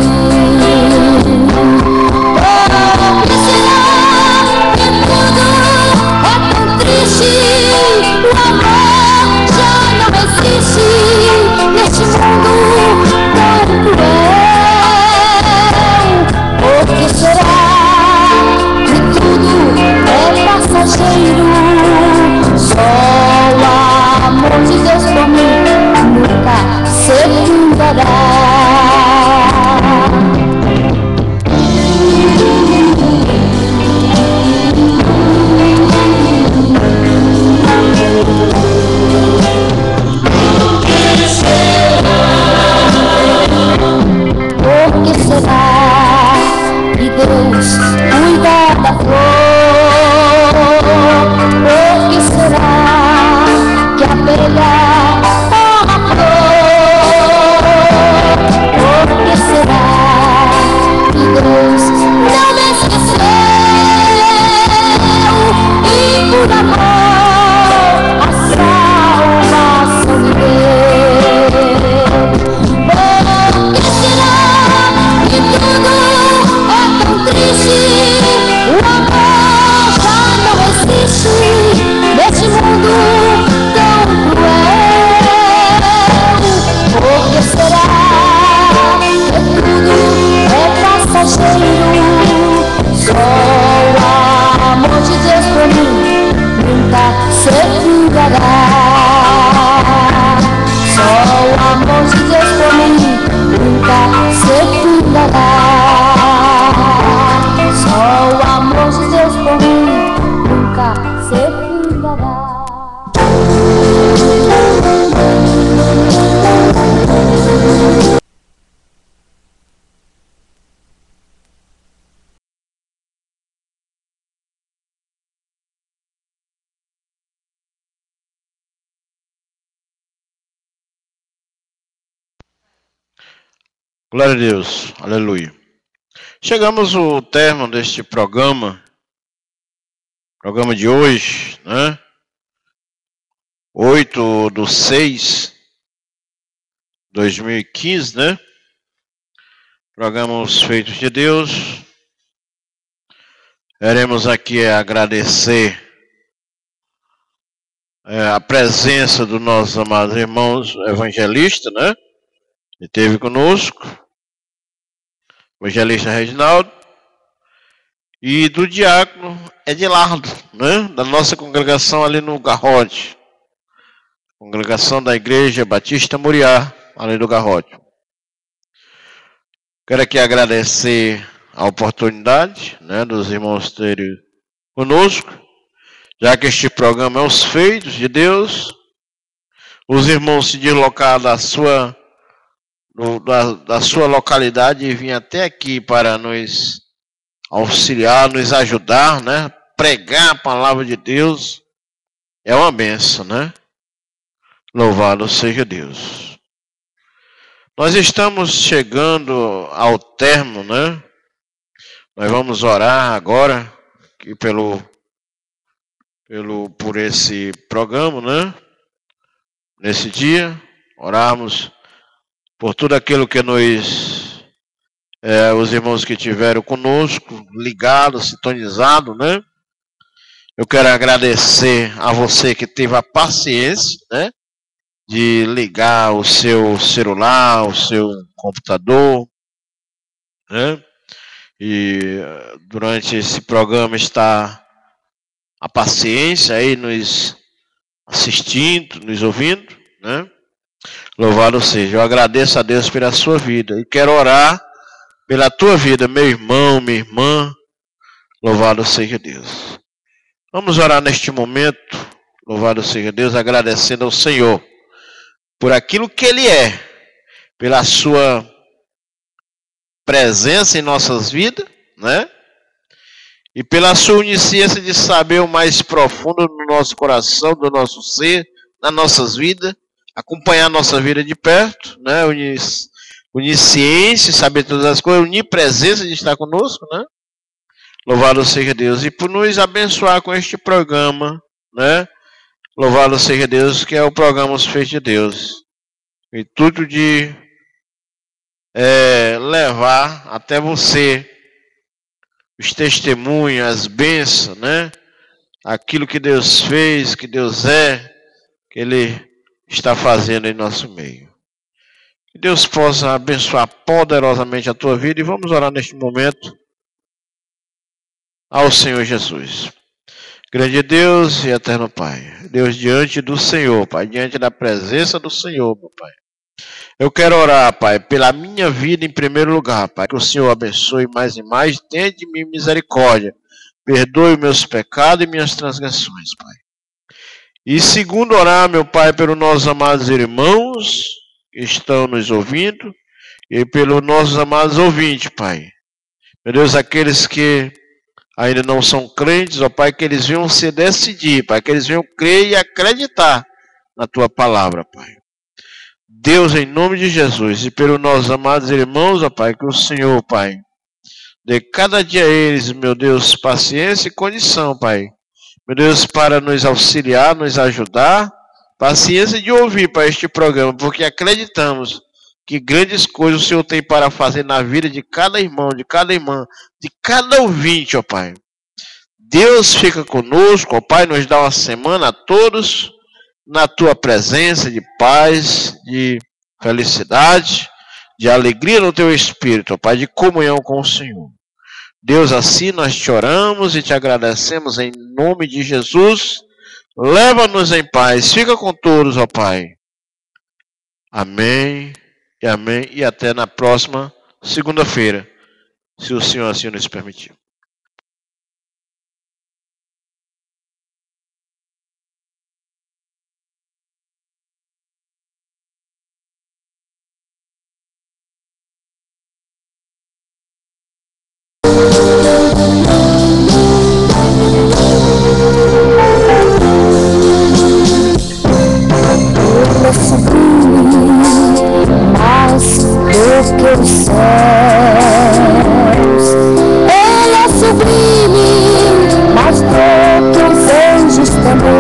Neste mundo tão cruel, por que será que tudo é passageiro? Só o amor de Deus por mim nunca se findará. Por que será que Deus cuida da flor? Por que será que a abelha ama a flor? Por que será que Deus não me esqueceu e por amor a salvação me deu? O amor já não existe neste mundo tão cruel. Por que será que tudo é passageiro? Só o amor de Deus por mim nunca se findará. Só o amor de Deus por mim nunca se findará. Só o amor de Deus por mim nunca se findará. Glória a Deus, aleluia. Chegamos ao termo deste programa de hoje, né? 8/6/2015, né? Programa Os Feitos de Deus. Queremos aqui agradecer a presença dos nossos amados irmãos evangelistas, né? Que esteve conosco. O evangelista Reginaldo, e do diácono Edilardo, né? Da nossa congregação ali no Garrote. Congregação da Igreja Batista Moriá, ali do Garrote. Quero aqui agradecer a oportunidade, né, dos irmãos terem conosco, já que este programa é os feitos de Deus. Os irmãos se deslocaram da sua localidade e vêm até aqui para nos auxiliar, nos ajudar, né? Pregar a palavra de Deus é uma bênção, né? Louvado seja Deus. Nós estamos chegando ao término, né? Nós vamos orar agora aqui por esse programa, né? Nesse dia, orarmos por tudo aquilo que os irmãos que estiveram conosco, ligados, sintonizados, né? Eu quero agradecer a você que teve a paciência, né? De ligar o seu celular, o seu computador, né? E durante esse programa está a paciência aí nos assistindo, nos ouvindo, né? Louvado seja. Eu agradeço a Deus pela sua vida e quero orar pela tua vida, meu irmão, minha irmã. Louvado seja Deus. Vamos orar neste momento, louvado seja Deus, agradecendo ao Senhor por aquilo que Ele é, pela sua presença em nossas vidas, né? E pela sua onisciência de saber o mais profundo do nosso coração, do nosso ser, nas nossas vidas, acompanhar a nossa vida de perto, né? Onisciência, saber todas as coisas, onipresença de estar conosco, né? Louvado seja Deus. E por nos abençoar com este programa, né? Louvado seja Deus, que é o programa Os Feitos de Deus. E tudo de levar até você os testemunhos, as bênçãos, né? Aquilo que Deus fez, que Deus é, que Ele está fazendo em nosso meio. Que Deus possa abençoar poderosamente a tua vida e vamos orar neste momento ao Senhor Jesus. Grande Deus e eterno Pai, Deus diante do Senhor, Pai, diante da presença do Senhor, meu Pai. Eu quero orar, Pai, pela minha vida em primeiro lugar, Pai, que o Senhor abençoe mais e mais, tenha de mim misericórdia, perdoe meus pecados e minhas transgressões, Pai. E segundo orar, meu Pai, pelos nossos amados irmãos que estão nos ouvindo e pelos nossos amados ouvintes, Pai. Meu Deus, aqueles que ainda não são crentes, ó Pai, que eles venham se decidir, Pai, que eles venham crer e acreditar na Tua palavra, Pai. Deus, em nome de Jesus, e pelos nossos amados irmãos, ó Pai, que o Senhor, Pai, dê cada dia a eles, meu Deus, paciência e condição, Pai. Meu Deus, para nos auxiliar, nos ajudar, paciência de ouvir para este programa, porque acreditamos que grandes coisas o Senhor tem para fazer na vida de cada irmão, de cada irmã, de cada ouvinte, ó Pai. Deus fica conosco, ó Pai, nos dá uma semana a todos na Tua presença de paz, de felicidade, de alegria no Teu Espírito, ó Pai, de comunhão com o Senhor. Deus, assim nós te oramos e te agradecemos em nome de Jesus. Leva-nos em paz, fica com todos, ó Pai. Amém. E amém, e até na próxima segunda-feira, se o Senhor assim nos permitir. Os céus, Ele é sublime, mas do que os anjos também.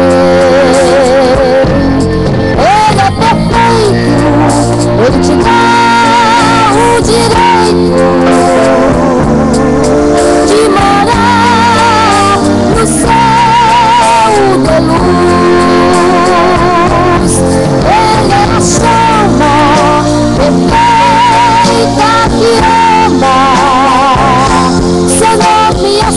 Ele é perfeito, Ele te dá o direito de morar no céu de luz. Ele é a chama perfeita que ama, seu nome é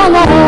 na